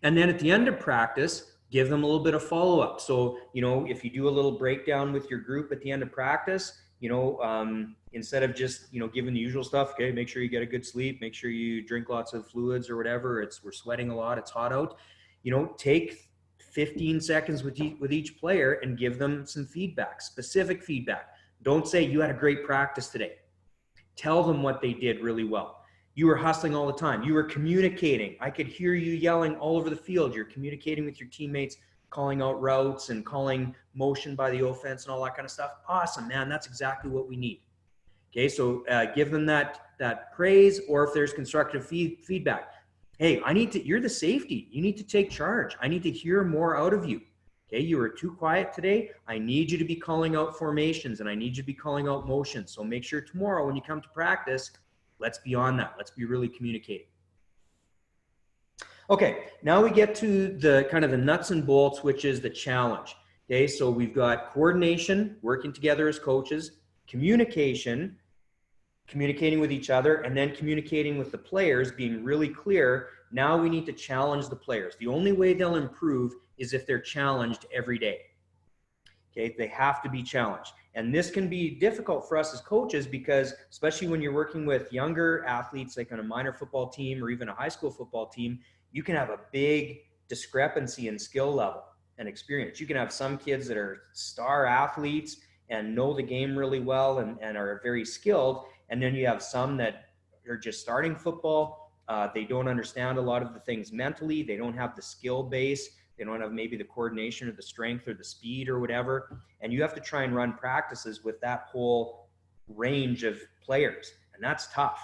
And then at the end of practice, give them a little bit of follow-up. So, you know, if you do a little breakdown with your group at the end of practice, you know, instead of just, you know, giving the usual stuff, okay, make sure you get a good sleep, make sure you drink lots of fluids or whatever. We're sweating a lot, it's hot out. You know, take 15 seconds with each player and give them some feedback, specific feedback. Don't say you had a great practice today. Tell them what they did really well. You were hustling all the time. You were communicating. I could hear you yelling all over the field. You're communicating with your teammates, calling out routes and calling motion by the offense and all that kind of stuff. Awesome, man. That's exactly what we need. Okay, so give them that praise, or if there's constructive feedback. Hey, you're the safety. You need to take charge. I need to hear more out of you. Okay, you were too quiet today. I need you to be calling out formations and I need you to be calling out motions. So make sure tomorrow when you come to practice, let's be on that. Let's be really communicating. Okay, now we get to the kind of the nuts and bolts, which is the challenge. Okay, so we've got coordination, working together as coaches, communication, communicating with each other, and then communicating with the players, being really clear. Now we need to challenge the players. The only way they'll improve is if they're challenged every day. Okay, they have to be challenged. And this can be difficult for us as coaches because, especially when you're working with younger athletes, like on a minor football team or even a high school football team, you can have a big discrepancy in skill level and experience. You can have some kids that are star athletes and know the game really well and are very skilled. And then you have some that are just starting football. They don't understand a lot of the things mentally. They don't have the skill base. They don't have maybe the coordination or the strength or the speed or whatever. And you have to try and run practices with that whole range of players. And that's tough.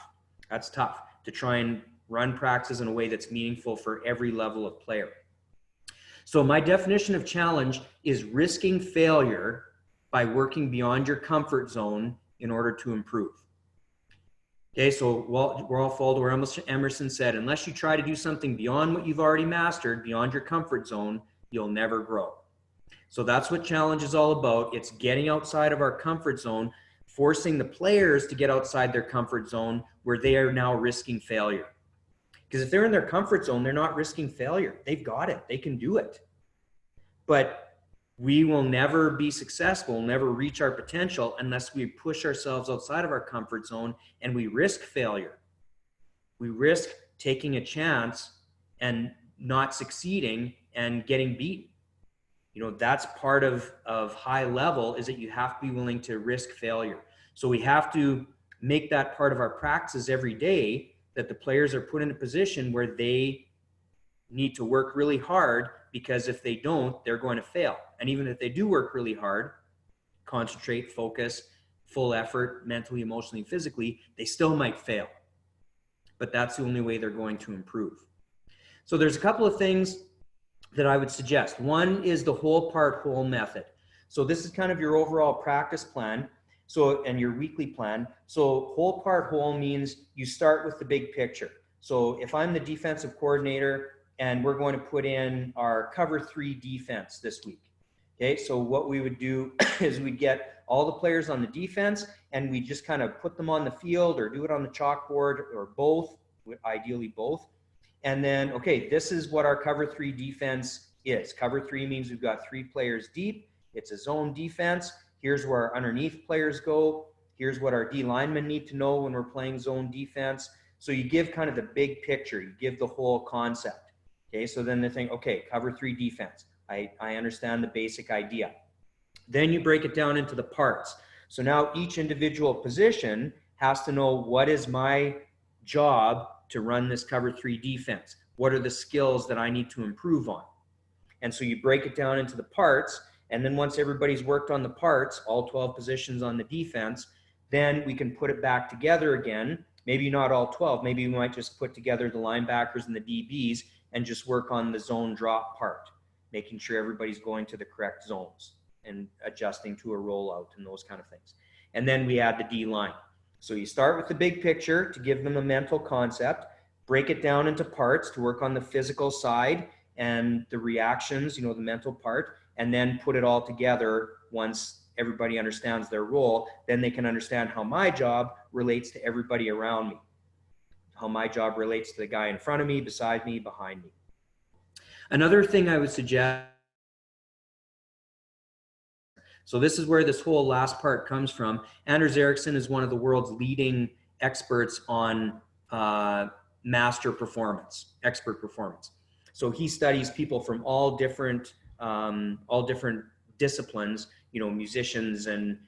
That's tough to try and run practices in a way that's meaningful for every level of player. So my definition of challenge is risking failure by working beyond your comfort zone in order to improve. Okay, so we're all followed where Emerson said, unless you try to do something beyond what you've already mastered, beyond your comfort zone, you'll never grow. So that's what challenge is all about. It's getting outside of our comfort zone, forcing the players to get outside their comfort zone where they are now risking failure. Because if they're in their comfort zone, they're not risking failure. They've got it. They can do it. But we will never be successful, never reach our potential unless we push ourselves outside of our comfort zone and we risk failure. We risk taking a chance and not succeeding and getting beaten. You know, that's part of high level, is that you have to be willing to risk failure. So we have to make that part of our practices every day, that the players are put in a position where they need to work really hard, because if they don't, they're going to fail. And even if they do work really hard, concentrate, focus, full effort, mentally, emotionally, physically, they still might fail. But that's the only way they're going to improve. So there's a couple of things that I would suggest. One is the whole part whole method. So this is kind of your overall practice plan. So, and your weekly plan. So whole part whole means you start with the big picture. So if I'm the defensive coordinator and we're going to put in our cover 3 defense this week. Okay, so what we would do is we'd get all the players on the defense and we just kind of put them on the field or do it on the chalkboard or both, ideally both. And then, okay, this is what our cover 3 defense is. Cover 3 means we've got 3 players deep. It's a zone defense. Here's where our underneath players go. Here's what our D linemen need to know when we're playing zone defense. So you give kind of the big picture. You give the whole concept. Okay, so then they think, okay, cover 3 defense. I understand the basic idea. Then you break it down into the parts. So now each individual position has to know, what is my job to run this cover 3 defense? What are the skills that I need to improve on? And so you break it down into the parts. And then once everybody's worked on the parts, all 12 positions on the defense, then we can put it back together again Maybe not all 12. Maybe we might just put together the linebackers and the DBs and just work on the zone drop part, making sure everybody's going to the correct zones and adjusting to a rollout and those kind of things. And then we add the D line. So you start with the big picture to give them a mental concept, break it down into parts to work on the physical side and the reactions, the mental part, and then put it all together. Once everybody understands their role, then they can understand how my job relates to everybody around me, how my job relates to the guy in front of me, beside me, behind me. Another thing I would suggest, so this is where this whole last part comes from. Anders Ericsson is one of the world's leading experts on master performance, expert performance. So he studies people from all different disciplines, musicians and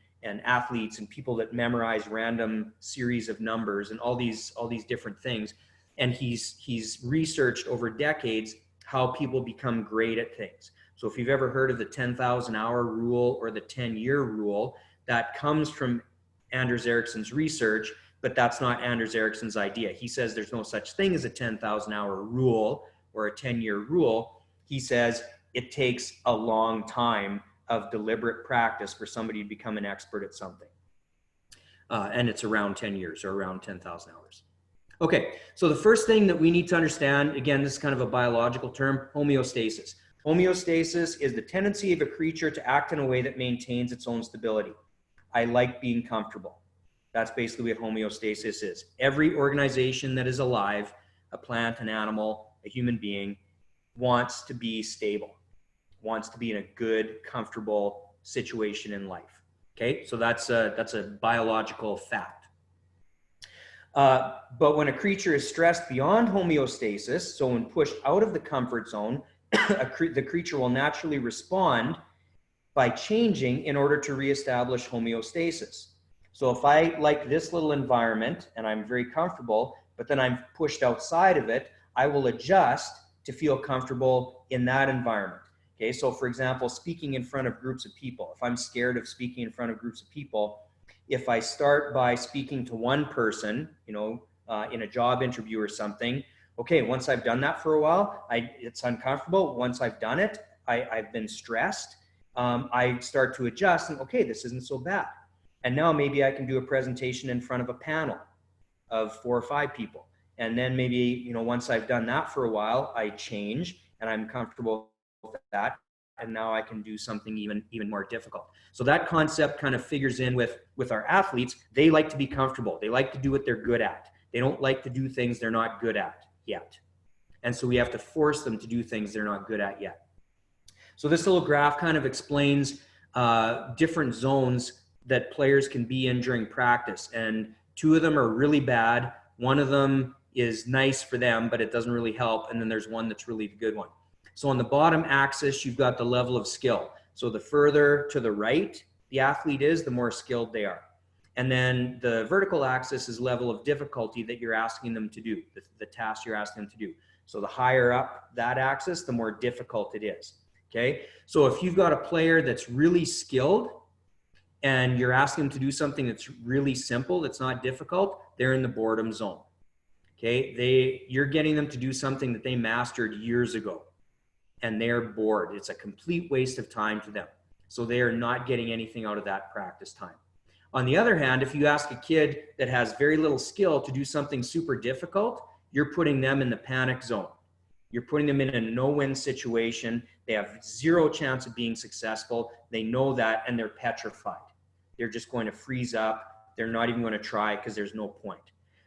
athletes and people that memorize random series of numbers and all these different things. And he's researched over decades how people become great at things. So if you've ever heard of the 10,000 hour rule or the 10-year rule, that comes from Anders Ericsson's research, but that's not Anders Ericsson's idea. He says there's no such thing as a 10,000 hour rule or a 10-year rule. He says it takes a long time of deliberate practice for somebody to become an expert at something. And it's around 10 years or around 10,000 hours. Okay, so the first thing that we need to understand, again, this is kind of a biological term, homeostasis. Homeostasis is the tendency of a creature to act in a way that maintains its own stability. I like being comfortable. That's basically what homeostasis is. Every organization that is alive, a plant, an animal, a human being, wants to be stable, wants to be in a good, comfortable situation in life. Okay, so that's a biological fact. But when a creature is stressed beyond homeostasis, so when pushed out of the comfort zone, the creature will naturally respond by changing in order to reestablish homeostasis. So if I like this little environment and I'm very comfortable, but then I'm pushed outside of it, I will adjust to feel comfortable in that environment. Okay, so for example, speaking in front of groups of people. If I'm scared of speaking in front of groups of people, if I start by speaking to one person, in a job interview or something, okay, once I've done that for a while, it's uncomfortable. Once I've done it, I've been stressed. I start to adjust and okay, this isn't so bad. And now maybe I can do a presentation in front of a panel of 4 or 5 people. And then maybe, once I've done that for a while, I change and I'm comfortable with that. And now I can do something even more difficult. So that concept kind of figures in with our athletes. They like to be comfortable. They like to do what they're good at. They don't like to do things they're not good at yet. And so we have to force them to do things they're not good at yet. So this little graph kind of explains different zones that players can be in during practice. And 2 of them are really bad. One of them is nice for them, but it doesn't really help. And then there's one that's really the good one. So on the bottom axis, you've got the level of skill. So the further to the right the athlete is, the more skilled they are. And then the vertical axis is level of difficulty that you're asking them to do, the task you're asking them to do. So the higher up that axis, the more difficult it is. Okay. So if you've got a player that's really skilled and you're asking them to do something that's really simple, that's not difficult, they're in the boredom zone. Okay. You're getting them to do something that they mastered years ago and they're bored. It's a complete waste of time to them. So they are not getting anything out of that practice time. On the other hand, if you ask a kid that has very little skill to do something super difficult, you're putting them in the panic zone. You're putting them in a no-win situation. They have 0 chance of being successful. They know that and they're petrified. They're just going to freeze up. They're not even going to try because there's no point.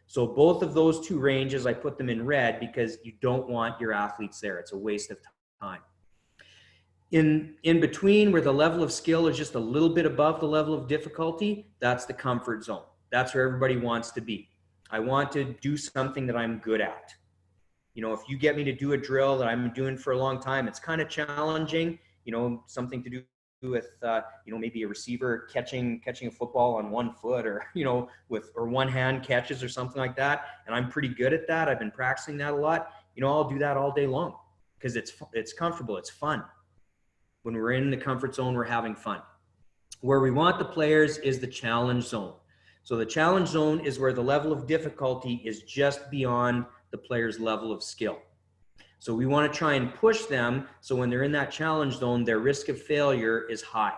So both of those 2 ranges, I put them in red because you don't want your athletes there. It's a waste of time. In between where the level of skill is just a little bit above the level of difficulty, that's the comfort zone. That's where everybody wants to be. I want to do something that I'm good at. If you get me to do a drill that I'm doing for a long time, it's kind of challenging, something to do with, maybe a receiver catching a football on 1 foot or, or one hand catches or something like that. And I'm pretty good at that. I've been practicing that a lot. I'll do that all day long because it's comfortable. It's fun. When we're in the comfort zone, we're having fun. Where we want the players is the challenge zone. So the challenge zone is where the level of difficulty is just beyond the player's level of skill. So we want to try and push them so when they're in that challenge zone, their risk of failure is high.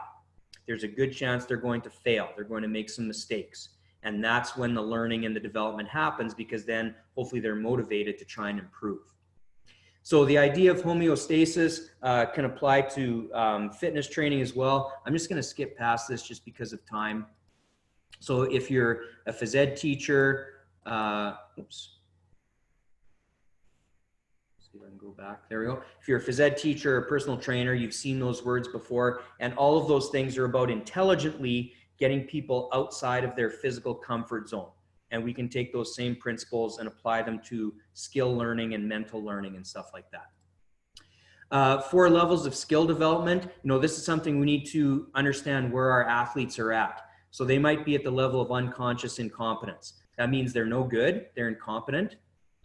There's a good chance they're going to fail. They're going to make some mistakes. And that's when the learning and the development happens, because then hopefully they're motivated to try and improve. So the idea of homeostasis can apply to fitness training as well. I'm just going to skip past this just because of time. So if you're a phys ed teacher, oops. See if I can go back. There we go. If you're a phys ed teacher or personal trainer, you've seen those words before. And all of those things are about intelligently getting people outside of their physical comfort zone. And we can take those same principles and apply them to skill learning and mental learning and stuff like that. 4 levels of skill development. This is something we need to understand where our athletes are at. So they might be at the level of unconscious incompetence. That means they're no good, they're incompetent,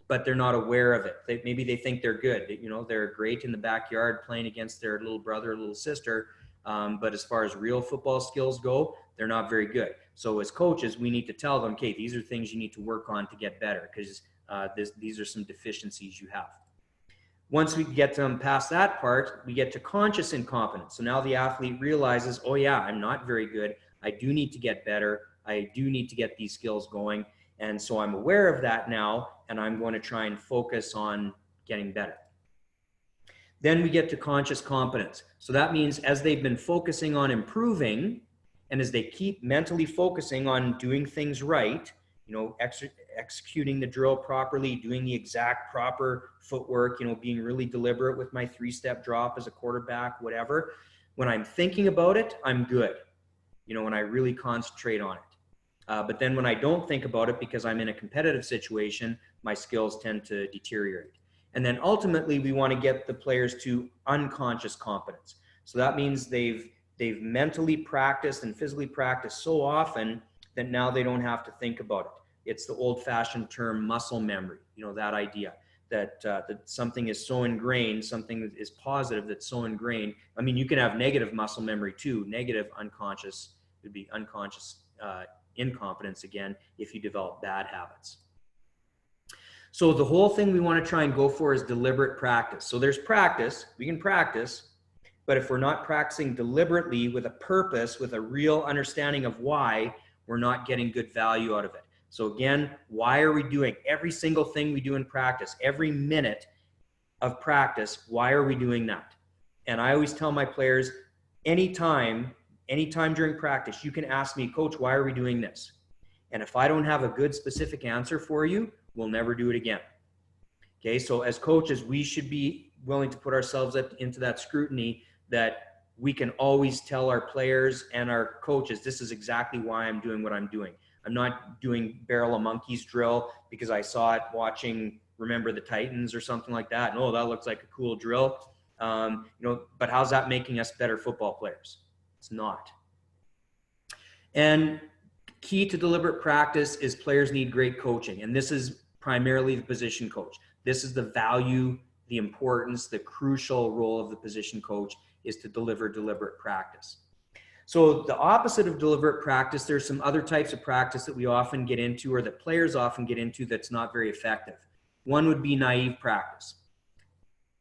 but they're not aware of it. Maybe they think they're good. They're great in the backyard playing against their little brother or little sister. But as far as real football skills go, they're not very good. So as coaches, we need to tell them, okay, these are things you need to work on to get better, because these are some deficiencies you have. Once we get them past that part, we get to conscious incompetence. So now the athlete realizes, oh yeah, I'm not very good. I do need to get better. I do need to get these skills going. And so I'm aware of that now, and I'm going to try and focus on getting better. Then we get to conscious competence. So that means as they've been focusing on improving, and as they keep mentally focusing on doing things right, executing the drill properly, doing the exact proper footwork, being really deliberate with my 3-step drop as a quarterback, whatever. When I'm thinking about it, I'm good, when I really concentrate on it. But then when I don't think about it because I'm in a competitive situation, my skills tend to deteriorate. And then ultimately, we want to get the players to unconscious competence. So that means they've mentally practiced and physically practiced so often that now they don't have to think about it. It's the old-fashioned term muscle memory, that idea that something is so ingrained, something is positive that's so ingrained. I mean, you can have negative muscle memory too. Negative unconscious would be unconscious incompetence again if you develop bad habits. So the whole thing we want to try and go for is deliberate practice. So there's practice, we can practice, but if we're not practicing deliberately with a purpose, with a real understanding of why, we're not getting good value out of it. So again, why are we doing every single thing we do in practice, every minute of practice, why are we doing that? And I always tell my players, anytime during practice, you can ask me, Coach, why are we doing this? And if I don't have a good specific answer for you, we'll never do it again. Okay, so as coaches, we should be willing to put ourselves into that scrutiny that we can always tell our players and our coaches, this is exactly why I'm doing what I'm doing. I'm not doing barrel of monkeys drill because I saw it watching Remember the Titans or something like that. And, oh, that looks like a cool drill. But how's that making us better football players? It's not. And key to deliberate practice is players need great coaching. And this is primarily the position coach. This is the value, the importance, the crucial role of the position coach is to deliver deliberate practice. So the opposite of deliberate practice, there's some other types of practice that we often get into or that players often get into that's not very effective. One would be naive practice.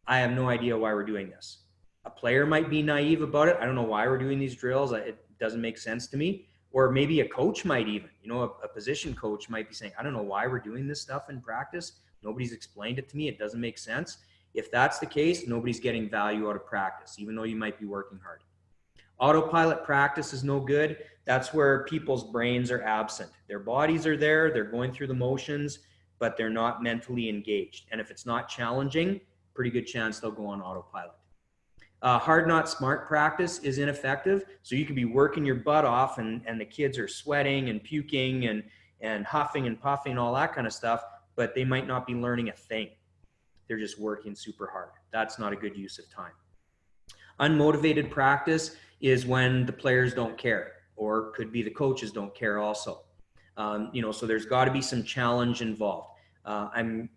I have no idea why we're doing this. A player might be naive about it. I don't know why we're doing these drills. It doesn't make sense to me. Or maybe a coach might even, a position coach might be saying, I don't know why we're doing this stuff in practice. Nobody's explained it to me. It doesn't make sense. If that's the case, nobody's getting value out of practice, even though you might be working hard. Autopilot practice is no good. That's where people's brains are absent. Their bodies are there. They're going through the motions, but they're not mentally engaged. And if it's not challenging, pretty good chance they'll go on autopilot. Hard not smart practice is ineffective. So you can be working your butt off and the kids are sweating and puking and huffing and puffing and all that kind of stuff, but they might not be learning a thing. They're just working super hard. That's not a good use of time. Unmotivated practice is when the players don't care, or could be the coaches don't care also. So there's got to be some challenge involved. I'm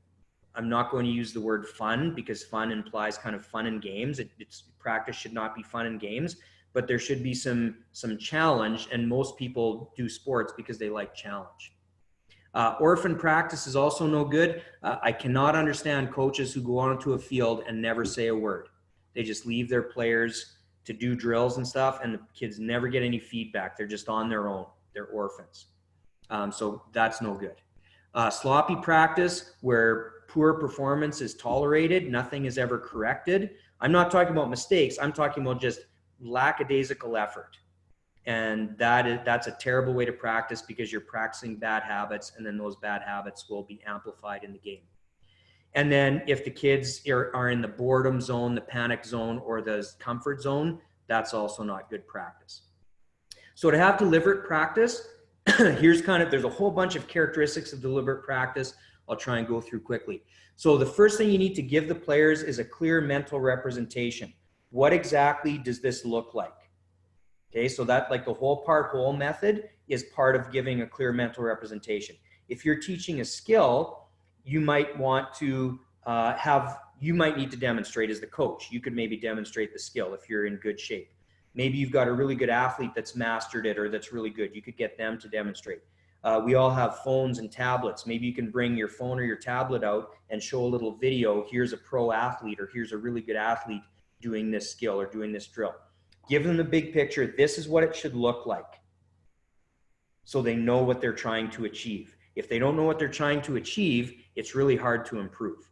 not going to use the word fun because fun implies kind of fun and games. Practice should not be fun and games, but there should be some challenge, and most people do sports because they like challenge. Orphan practice is also no good. I cannot understand coaches who go onto a field and never say a word. They just leave their players to do drills and stuff, and the kids never get any feedback. They're just on their own. They're orphans. So that's no good. Sloppy practice, where poor performance is tolerated, nothing is ever corrected. I'm not talking about mistakes. I'm talking about just lackadaisical effort. And that's a terrible way to practice, because you're practicing bad habits, and then those bad habits will be amplified in the game. And then if the kids are in the boredom zone, the panic zone, or the comfort zone, that's also not good practice. So to have deliberate practice, there's a whole bunch of characteristics of deliberate practice. I'll try and go through quickly. So the first thing you need to give the players is a clear mental representation. What exactly does this look like? Okay, so that, like, the whole part whole method is part of giving a clear mental representation. If you're teaching a skill, you might want to you might need to demonstrate as the coach. You could maybe demonstrate the skill if you're in good shape. Maybe you've got a really good athlete that's mastered it, or that's really good. You could get them to demonstrate. We all have phones and tablets. Maybe you can bring your phone or your tablet out and show a little video. Here's a pro athlete, or here's a really good athlete doing this skill or doing this drill. Give them the big picture. This is what it should look like, so they know what they're trying to achieve. If they don't know what they're trying to achieve, it's really hard to improve.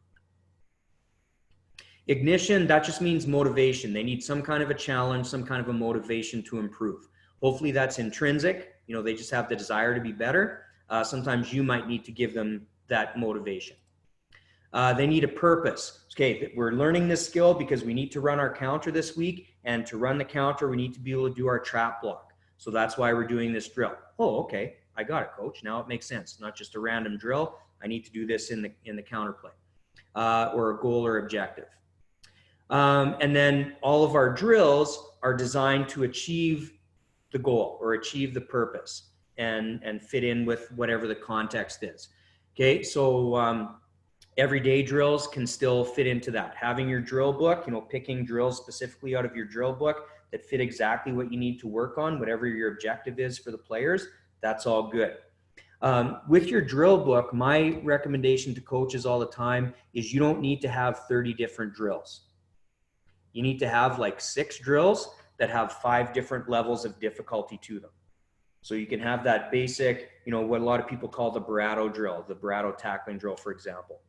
Ignition, that just means motivation. They need some kind of a challenge, some kind of a motivation to improve. Hopefully that's intrinsic. They just have the desire to be better. Sometimes you might need to give them that motivation. They need a purpose. Okay, we're learning this skill because we need to run our counter this week, and to run the counter, we need to be able to do our trap block. So that's why we're doing this drill. Oh, okay, I got it, coach. Now it makes sense. Not just a random drill. I need to do this in the counterplay, or a goal or objective. And then all of our drills are designed to achieve the goal or achieve the purpose, and fit in with whatever the context is. Okay, so everyday drills can still fit into that. Having your drill book, picking drills specifically out of your drill book that fit exactly what you need to work on, whatever your objective is for the players, that's all good. With your drill book, my recommendation to coaches all the time is you don't need to have 30 different drills. You need to have like 6 drills that have 5 different levels of difficulty to them. So you can have that basic, what a lot of people call the Barato drill, the Barato tackling drill, for example.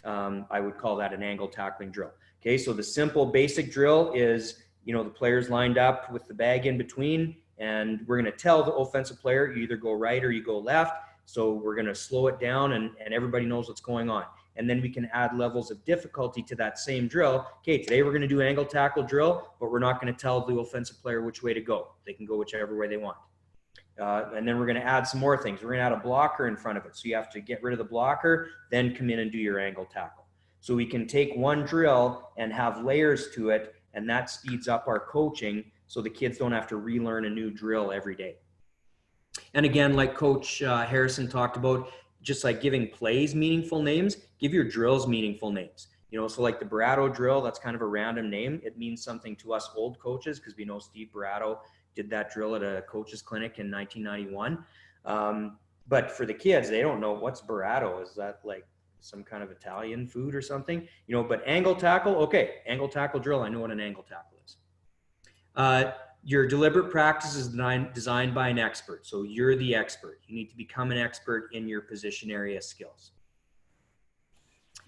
I would call that an angle tackling drill. Okay, so the simple basic drill is, the players lined up with the bag in between, and we're going to tell the offensive player, you either go right or you go left. So we're going to slow it down, and everybody knows what's going on. And then we can add levels of difficulty to that same drill. Okay, today we're going to do angle tackle drill, but we're not going to tell the offensive player which way to go. They can go whichever way they want. And then we're going to add some more things. We're going to add a blocker in front of it. So you have to get rid of the blocker, then come in and do your angle tackle. So we can take one drill and have layers to it, and that speeds up our coaching, so the kids don't have to relearn a new drill every day. And again, like Coach Harrison talked about, just like giving plays meaningful names, give your drills meaningful names. So like the Barato drill, that's kind of a random name. It means something to us old coaches, because we know Steve Barato did that drill at a coach's clinic in 1991. But for the kids, they don't know what's Barato. Is that like some kind of Italian food or something? But angle tackle, okay, angle tackle drill, I know what an angle tackle is. Your deliberate practice is designed by an expert. So you're the expert. You need to become an expert in your position area skills.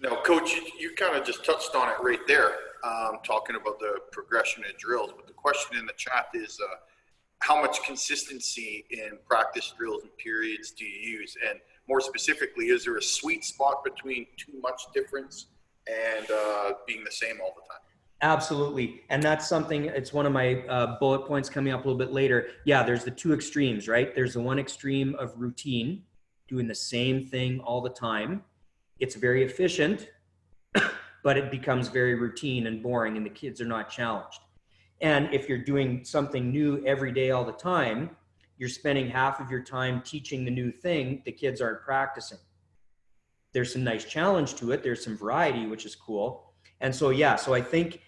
Now, Coach, you kind of just touched on it right there, talking about the progression of drills. But the question in the chat is, how much consistency in practice drills and periods do you use? And more specifically, is there a sweet spot between too much difference and being the same all the time? Absolutely. And that's something, it's one of my bullet points coming up a little bit later. Yeah, there's the 2 extremes, right? There's the one extreme of routine, doing the same thing all the time. It's very efficient, but it becomes very routine and boring, and the kids are not challenged. And if you're doing something new every day all the time, you're spending half of your time teaching the new thing the kids aren't practicing. There's some nice challenge to it. There's some variety, which is cool. And so, yeah, so I think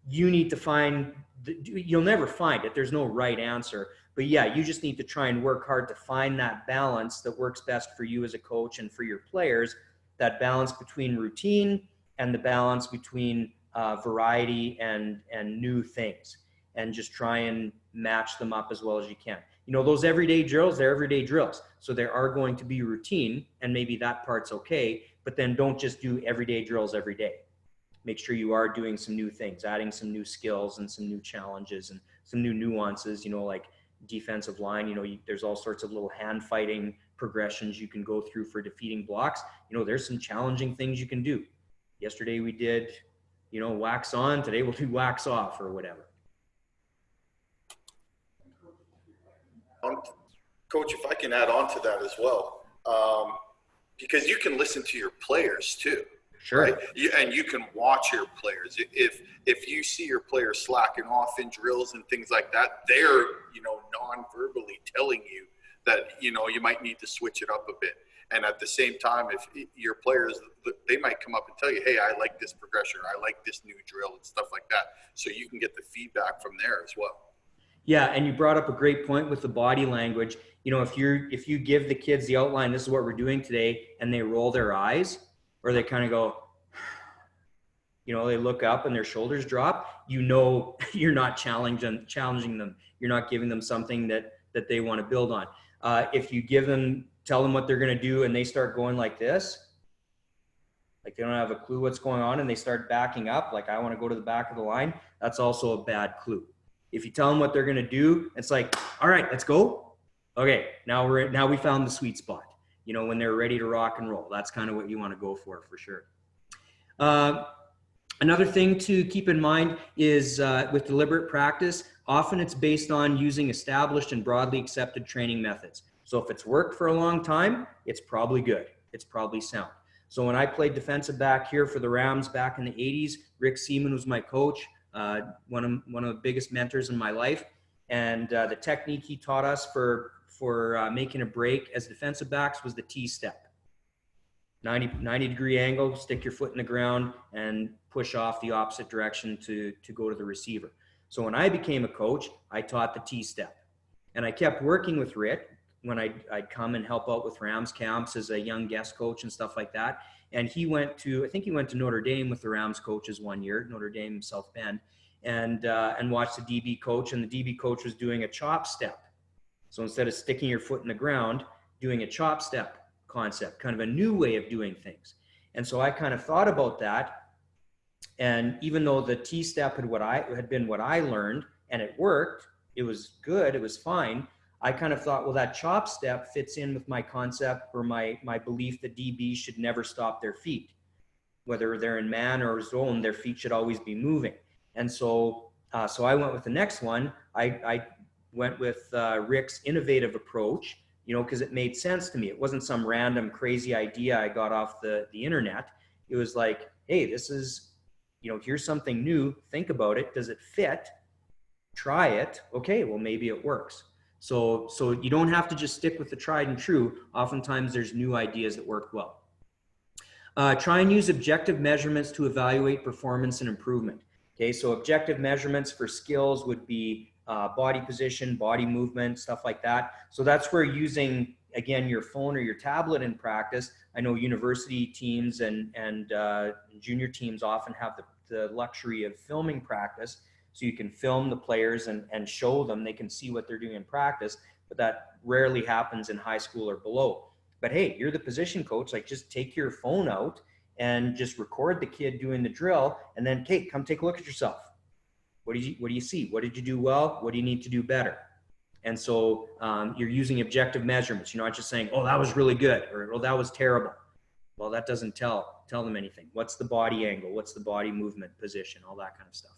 you need to find you'll never find it. There's no right answer. But yeah, you just need to try and work hard to find that balance that works best for you as a coach and for your players, that balance between routine and the balance between variety and new things, and just try and match them up as well as you can. You know, those everyday drills, they're everyday drills. So there are going to be routine, and maybe that part's okay, but then don't just do everyday drills every day. Make sure you are doing some new things, adding some new skills and some new challenges and some new nuances, you know, like defensive line, you know, there's all sorts of little hand fighting progressions you can go through for defeating blocks. You know, there's some challenging things you can do. Yesterday we did, you know, wax on, today we'll do wax off or whatever. Coach, if I can add on to that as well, because you can listen to your players too. Sure. Right? And you can watch your players. If you see your players slacking off in drills and things like that, they're, you know, non-verbally telling you that, you know, you might need to switch it up a bit. And at the same time, if your players, they might come up and tell you, hey, I like this progression, or I like this new drill and stuff like that. So you can get the feedback from there as well. Yeah, and you brought up a great point with the body language. You know, if you give the kids the outline, this is what we're doing today, and they roll their eyes, or they kind of go, you know, they look up and their shoulders drop, you know, you're not challenging them. You're not giving them something that they want to build on. If you tell them what they're going to do, and they start going like this, like they don't have a clue what's going on, and they start backing up, like I want to go to the back of the line, that's also a bad clue. If you tell them what they're going to do, it's like, all right, let's go. Okay, now we found the sweet spot. You know, when they're ready to rock and roll, that's kind of what you want to go for sure. Another thing to keep in mind is with deliberate practice, often it's based on using established and broadly accepted training methods. So if it's worked for a long time, it's probably good. It's probably sound. So when I played defensive back here for the Rams back in the 80s, Rick Seaman was my coach, one of the biggest mentors in my life. And the technique he taught us for making a break as defensive backs was the T-step. 90 degree angle, stick your foot in the ground and push off the opposite direction to go to the receiver. So when I became a coach, I taught the T-step. And I kept working with Rick when I'd come and help out with Rams camps as a young guest coach and stuff like that. And I think he went to Notre Dame with the Rams coaches one year, Notre Dame, South Bend, and watched the DB coach. And the DB coach was doing a chop step. So instead of sticking your foot in the ground, doing a chop step concept, kind of a new way of doing things. And so I kind of thought about that. And even though the T-step had been what I learned, and it worked, it was good, it was fine, I kind of thought, well, that chop step fits in with my concept or my belief that DBs should never stop their feet. Whether they're in man or zone, their feet should always be moving. And so I went with the next one. I went with Rick's innovative approach, you know, because it made sense to me. It wasn't some random crazy idea I got off the internet. It was like, hey, this is, you know, here's something new. Think about it. Does it fit? Try it. Okay, well, maybe it works. So you don't have to just stick with the tried and true. Oftentimes there's new ideas that work well. Try and use objective measurements to evaluate performance and improvement. Okay, so objective measurements for skills would be body position, body movement, stuff like that. So that's where using, again, your phone or your tablet in practice. I know university teams and junior teams often have the luxury of filming practice. So you can film the players and show them, they can see what they're doing in practice, but that rarely happens in high school or below. But hey, you're the position coach, like just take your phone out and just record the kid doing the drill, and then, hey, come take a look at yourself. What do you see? What did you do well? What do you need to do better? And so you're using objective measurements. You're not just saying, oh, that was really good, or oh, that was terrible. Well, that doesn't tell them anything. What's the body angle? What's the body movement, position, all that kind of stuff.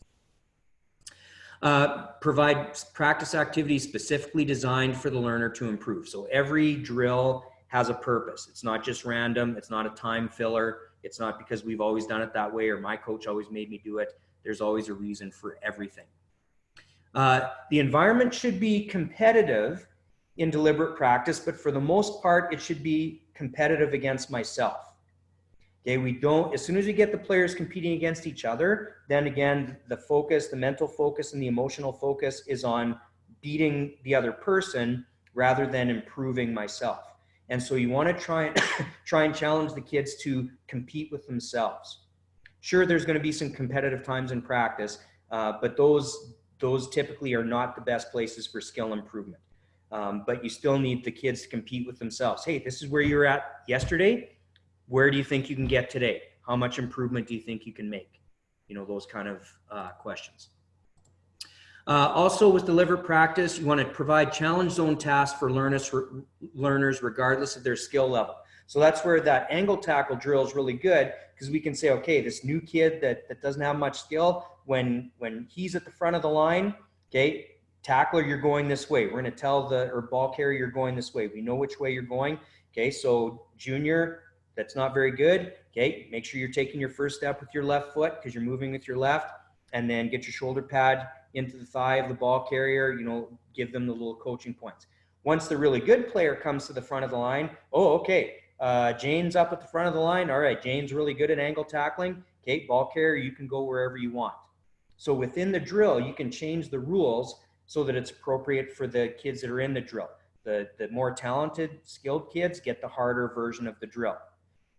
Provide practice activities specifically designed for the learner to improve. So every drill has a purpose. It's not just random. It's not a time filler. It's not because we've always done it that way or my coach always made me do it. There's always a reason for everything. The environment should be competitive in deliberate practice, but for the most part, it should be competitive against myself. Okay, we don't, as soon as we get the players competing against each other, then again, the focus, the mental focus and the emotional focus is on beating the other person rather than improving myself. And so you want to try and challenge the kids to compete with themselves. Sure, there's going to be some competitive times in practice, but those typically are not the best places for skill improvement. But you still need the kids to compete with themselves. Hey, this is where you're at yesterday. Where do you think you can get today? How much improvement do you think you can make? You know, those kind of questions. Also with deliberate practice, you want to provide challenge zone tasks for learners regardless of their skill level. So that's where that angle tackle drill is really good, because we can say, okay, this new kid that doesn't have much skill, when he's at the front of the line, okay, tackler, you're going this way. We're going to tell or ball carrier, you're going this way. We know which way you're going. Okay, so junior, that's not very good. Okay, make sure you're taking your first step with your left foot because you're moving with your left, and then get your shoulder pad into the thigh of the ball carrier, you know, give them the little coaching points. Once the really good player comes to the front of the line, oh, okay, Jane's up at the front of the line. All right, Jane's really good at angle tackling. Okay, ball carrier, you can go wherever you want. So within the drill, you can change the rules so that it's appropriate for the kids that are in the drill. The more talented, skilled kids get the harder version of the drill.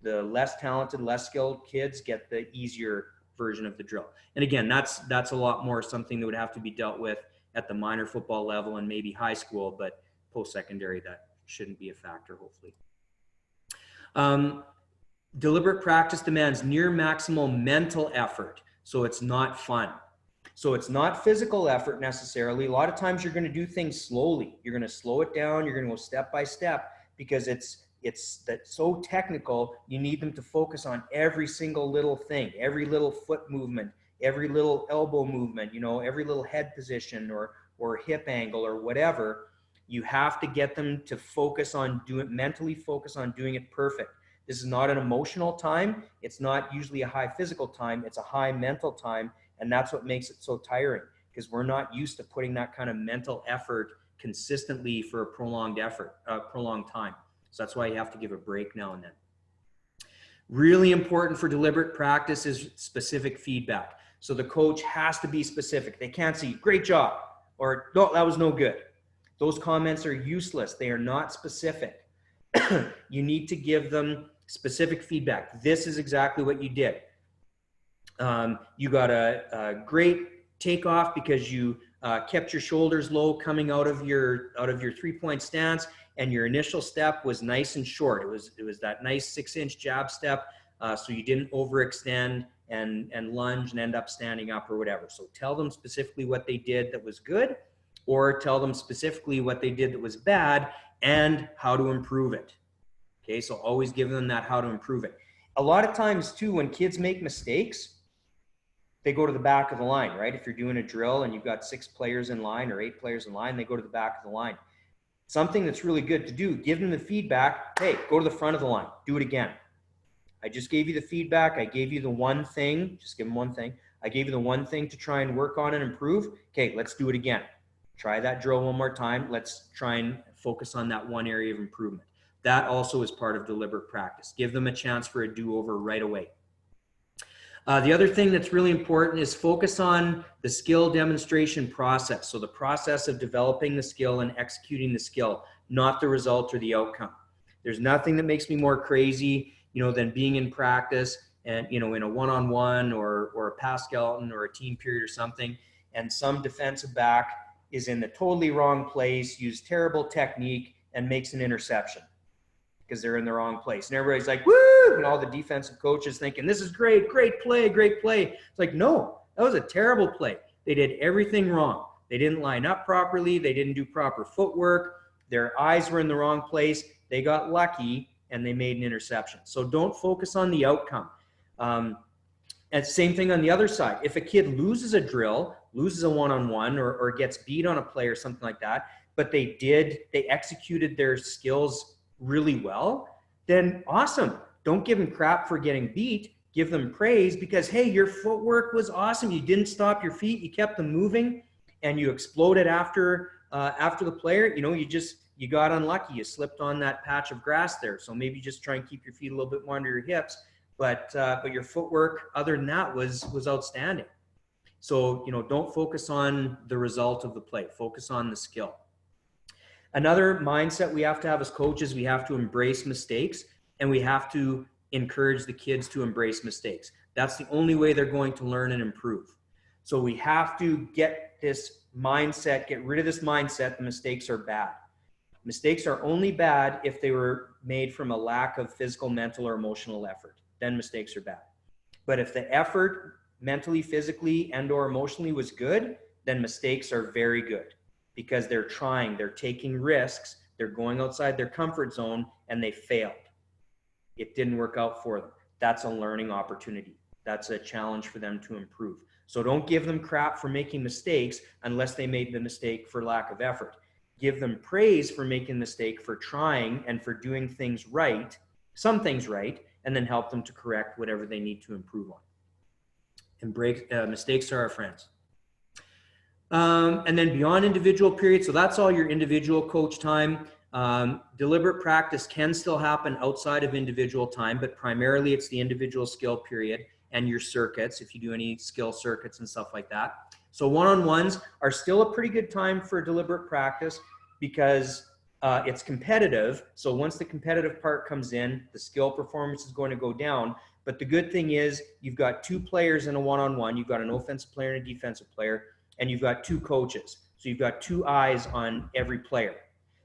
The less talented, less skilled kids get the easier version of the drill. And again, that's a lot more something that would have to be dealt with at the minor football level and maybe high school, but post-secondary, that shouldn't be a factor, hopefully. Deliberate practice demands near maximal mental effort, so it's not fun. So it's not physical effort necessarily. A lot of times you're going to do things slowly. You're going to slow it down. You're going to go step by step because it's that so technical. You need them to focus on every single little thing, every little foot movement, every little elbow movement, you know, every little head position or hip angle or whatever. You have to get them to focus on mentally focus on doing it perfect. This is not an emotional time. It's not usually a high physical time. It's a high mental time. And that's what makes it so tiring, because we're not used to putting that kind of mental effort consistently for a prolonged time. So that's why you have to give a break now and then. Really important for deliberate practice is specific feedback. So the coach has to be specific. They can't say, great job, or no, that was no good. Those comments are useless. They are not specific. You need to give them specific feedback. This is exactly what you did. You got a great takeoff because you kept your shoulders low coming out of your 3-point stance, and your initial step was nice and short. It was that nice 6-inch jab step, so you didn't overextend and lunge and end up standing up or whatever. So tell them specifically what they did that was good, or tell them specifically what they did that was bad and how to improve it. Okay, so always give them that how to improve it. A lot of times too, when kids make mistakes, they go to the back of the line, right? If you're doing a drill and you've got 6 players in line or 8 players in line, they go to the back of the line. Something that's really good to do, give them the feedback. Hey, go to the front of the line, do it again. I just gave you the feedback. I gave you the one thing, just give them one thing. I gave you the one thing to try and work on and improve. Okay, let's do it again. Try that drill one more time. Let's try and focus on that one area of improvement. That also is part of deliberate practice. Give them a chance for a do-over right away. The other thing that's really important is focus on the skill demonstration process. So the process of developing the skill and executing the skill, not the result or the outcome. There's nothing that makes me more crazy, you know, than being in practice and, you know, in a one-on-one or a pass skeleton or a team period or something, and some defensive back is in the totally wrong place, used terrible technique, and makes an interception because they're in the wrong place. And everybody's like, woo! And all the defensive coaches thinking, this is great, great play, great play. It's like, no, that was a terrible play. They did everything wrong. They didn't line up properly. They didn't do proper footwork. Their eyes were in the wrong place. They got lucky and they made an interception. So don't focus on the outcome. And same thing on the other side. If a kid loses a drill, loses a one-on-one or gets beat on a play or something like that, but they executed their skills really well, then awesome. Don't give them crap for getting beat. Give them praise because, hey, your footwork was awesome. You didn't stop your feet. You kept them moving and you exploded after the player. You know, you got unlucky. You slipped on that patch of grass there. So maybe just try and keep your feet a little bit more under your hips. but your footwork, other than that, was outstanding. So, don't focus on the result of the play. Focus on the skill. Another mindset we have to have as coaches, we have to embrace mistakes, and we have to encourage the kids to embrace mistakes. That's the only way they're going to learn and improve. So we have to get this mindset, get rid of this mindset that mistakes are bad. Mistakes are only bad if they were made from a lack of physical, mental, or emotional effort. Then mistakes are bad. But if the effort mentally, physically, and or emotionally was good, then mistakes are very good, because they're trying, they're taking risks, they're going outside their comfort zone, and they failed. It didn't work out for them. That's a learning opportunity. That's a challenge for them to improve. So don't give them crap for making mistakes unless they made the mistake for lack of effort. Give them praise for making the mistake, for trying, and for doing things right, some things right, and then help them to correct whatever they need to improve on. Mistakes are our friends. And then beyond individual periods, so that's all your individual coach time. Deliberate practice can still happen outside of individual time, but primarily it's the individual skill period and your circuits, if you do any skill circuits and stuff like that. So one-on-ones are still a pretty good time for deliberate practice, because it's competitive. So once the competitive part comes in, the skill performance is going to go down. But the good thing is you've got two players in a one-on-one. You've got an offensive player and a defensive player, and you've got two coaches. So you've got two eyes on every player.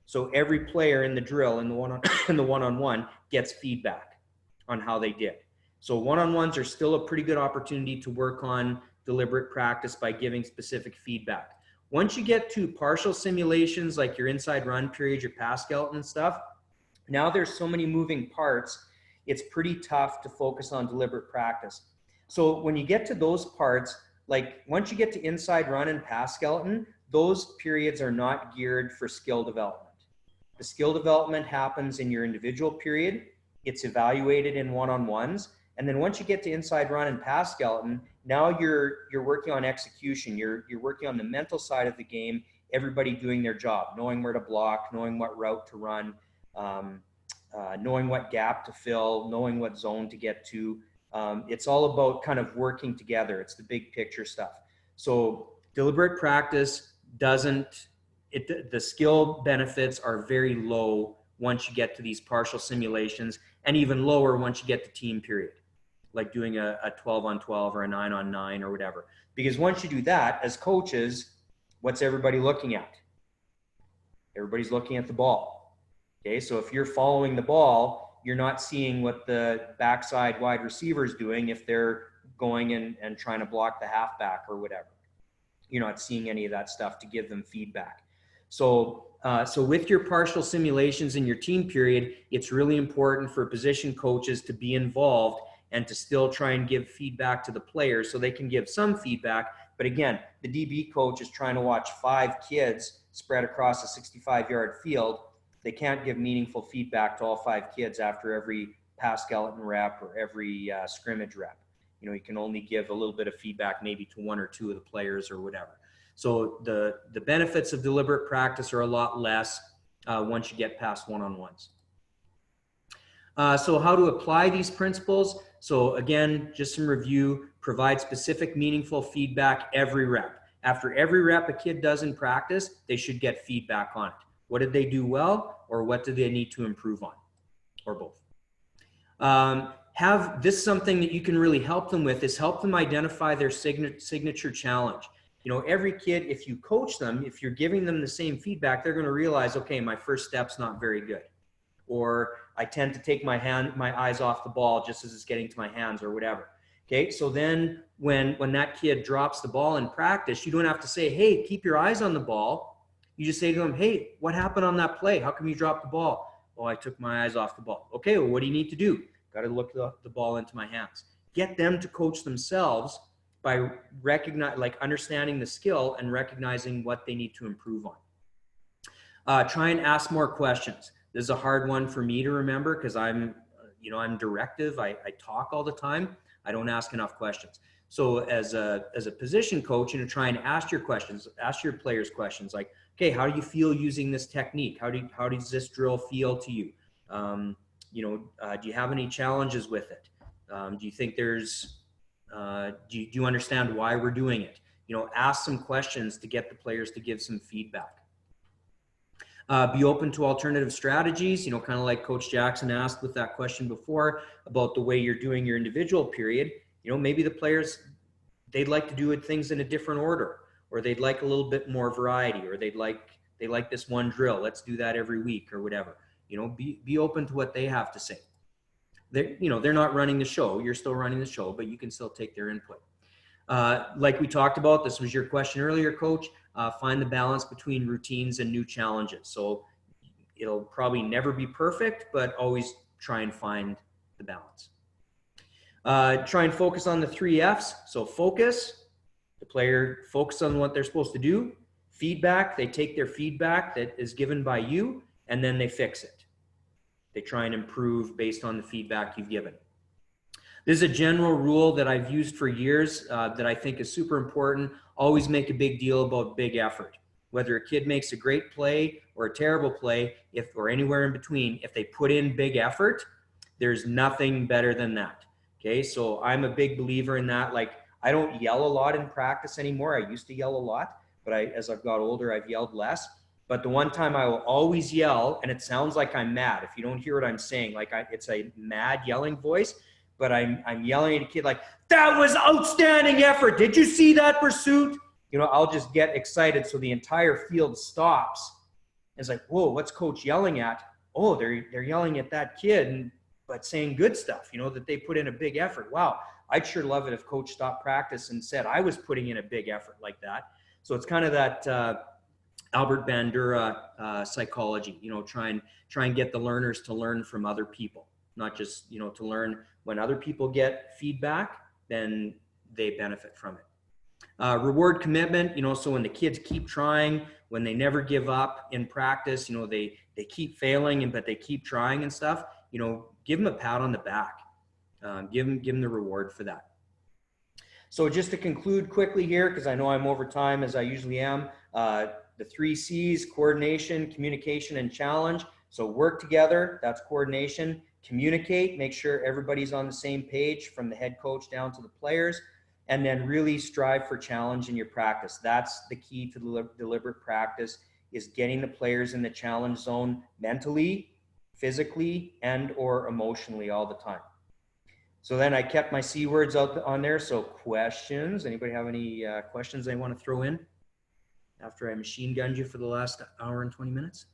So every player in the drill in the one-on-one gets feedback on how they did. So one-on-ones are still a pretty good opportunity to work on deliberate practice by giving specific feedback. Once you get to partial simulations, like your inside run period, your pass skeleton and stuff, now there's so many moving parts, it's pretty tough to focus on deliberate practice. So when you get to those parts, like once you get to inside run and pass skeleton, those periods are not geared for skill development. The skill development happens in your individual period. It's evaluated in one-on-ones. And then once you get to inside run and pass skeleton, now you're working on execution. You're working on the mental side of the game, everybody doing their job, knowing where to block, knowing what route to run, knowing what gap to fill, knowing what zone to get to. It's all about kind of working together. It's the big picture stuff. So deliberate practice the skill benefits are very low once you get to these partial simulations, and even lower once you get to team period, like doing a 12-on-12 or a 9-on-9 or whatever. Because once you do that, as coaches, what's everybody looking at? Everybody's looking at the ball. Okay, so if you're following the ball, you're not seeing what the backside wide receiver is doing if they're going and trying to block the halfback or whatever. You're not seeing any of that stuff to give them feedback. So with your partial simulations in your team period, it's really important for position coaches to be involved and to still try and give feedback to the players so they can give some feedback. But again, the DB coach is trying to watch 5 kids spread across a 65-yard field. They can't give meaningful feedback to all 5 kids after every pass skeleton rep or every scrimmage rep. You can only give a little bit of feedback maybe to 1 or 2 of the players or whatever. So the benefits of deliberate practice are a lot less once you get past one-on-ones. So how to apply these principles? So again, just some review: provide specific, meaningful feedback every rep. After every rep a kid does in practice, they should get feedback on it. What did they do well, or what do they need to improve on, or both? Have this something that you can really help them with is help them identify their signature challenge. Every kid, if you coach them, if you're giving them the same feedback, they're going to realize, okay, my first step's not very good, or I tend to take my eyes off the ball just as it's getting to my hands or whatever. Okay, so then when that kid drops the ball in practice, you don't have to say, hey, keep your eyes on the ball. You just say to them, hey, what happened on that play? How come you dropped the ball? Oh, I took my eyes off the ball. Okay, well, what do you need to do? Got to look the ball into my hands. Get them to coach themselves by understanding the skill and recognizing what they need to improve on. Try and ask more questions. This is a hard one for me to remember because I'm directive. I talk all the time. I don't ask enough questions. So as a position coach, try and ask your questions, ask your players questions like, okay, how do you feel using this technique? How does this drill feel to you? Do you have any challenges with it? Do you think there's, do you understand why we're doing it? Ask some questions to get the players to give some feedback. Be open to alternative strategies, kind of like Coach Jackson asked with that question before about the way you're doing your individual period. Maybe the players, they'd like to do things in a different order, or they'd like a little bit more variety, or they like this one drill. Let's do that every week or whatever. Be open to what they have to say. They're not running the show. You're still running the show, but you can still take their input. Like we talked about, this was your question earlier, Coach, find the balance between routines and new challenges. So it'll probably never be perfect, but always try and find the balance. Try and focus on the 3 F's. So focus, the player focus on what they're supposed to do. Feedback, they take their feedback that is given by you, and then they fix it. They try and improve based on the feedback you've given. This is a general rule that I've used for years that I think is super important. Always make a big deal about big effort. Whether a kid makes a great play or a terrible play, or anywhere in between, if they put in big effort, there's nothing better than that. Okay, so I'm a big believer in that. Like, I don't yell a lot in practice anymore. I used to yell a lot, but as I've got older, I've yelled less. But the one time I will always yell, and it sounds like I'm mad. If you don't hear what I'm saying, it's a mad yelling voice, but I'm yelling at a kid like, "That was outstanding effort. Did you see that pursuit?" I'll just get excited. So the entire field stops. It's like, whoa, what's coach yelling at? Oh, they're yelling at that kid, but saying good stuff, that they put in a big effort. Wow. I'd sure love it if coach stopped practice and said I was putting in a big effort like that. So it's kind of that Albert Bandura psychology, try and get the learners to learn from other people, not just, to learn when other people get feedback, then they benefit from it. Reward commitment, so when the kids keep trying, when they never give up in practice, they keep failing, but they keep trying and stuff, give them a pat on the back. Give them the reward for that. So just to conclude quickly here, because I know I'm over time as I usually am, the 3 C's, coordination, communication, and challenge. So work together, that's coordination. Communicate, make sure everybody's on the same page from the head coach down to the players. And then really strive for challenge in your practice. That's the key to deliberate practice, is getting the players in the challenge zone mentally, physically, and or emotionally all the time. So then I kept my C words out on there. So questions, anybody have any questions they want to throw in after I machine gunned you for the last hour and 20 minutes?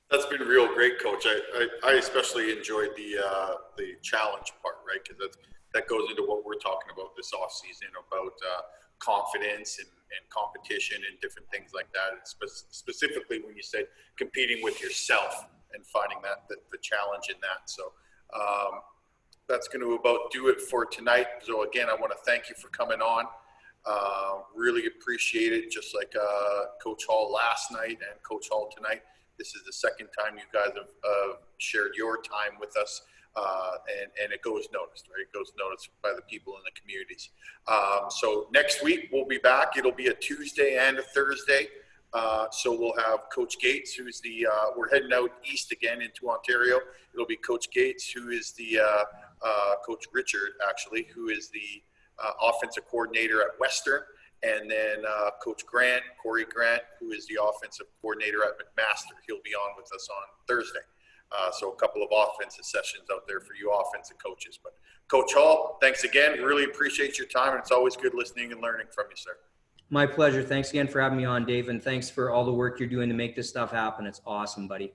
That's been real great, Coach. I especially enjoyed the challenge part, right? Because that goes into what we're talking about this off season, about confidence and competition and different things like that. And specifically when you said competing with yourself and finding the challenge in that. So that's going to about do it for tonight. So again, I want to thank you for coming on. Really appreciate it. Just like Coach Hall last night and Coach Hall tonight. This is the second time you guys have shared your time with us, and it goes noticed, right? It goes noticed by the people in the communities. So next week we'll be back. It'll be a Tuesday and a Thursday. So we'll have Coach Gates, who's we're heading out east again into Ontario. It'll be Coach Gates, who is the Coach Richard, actually, who is the offensive coordinator at Western. And then Coach Grant, Corey Grant, who is the offensive coordinator at McMaster. He'll be on with us on Thursday. So a couple of offensive sessions out there for you offensive coaches. But Coach Hall, thanks again. Really appreciate your time. And it's always good listening and learning from you, sir. My pleasure. Thanks again for having me on, Dave. And thanks for all the work you're doing to make this stuff happen. It's awesome, buddy.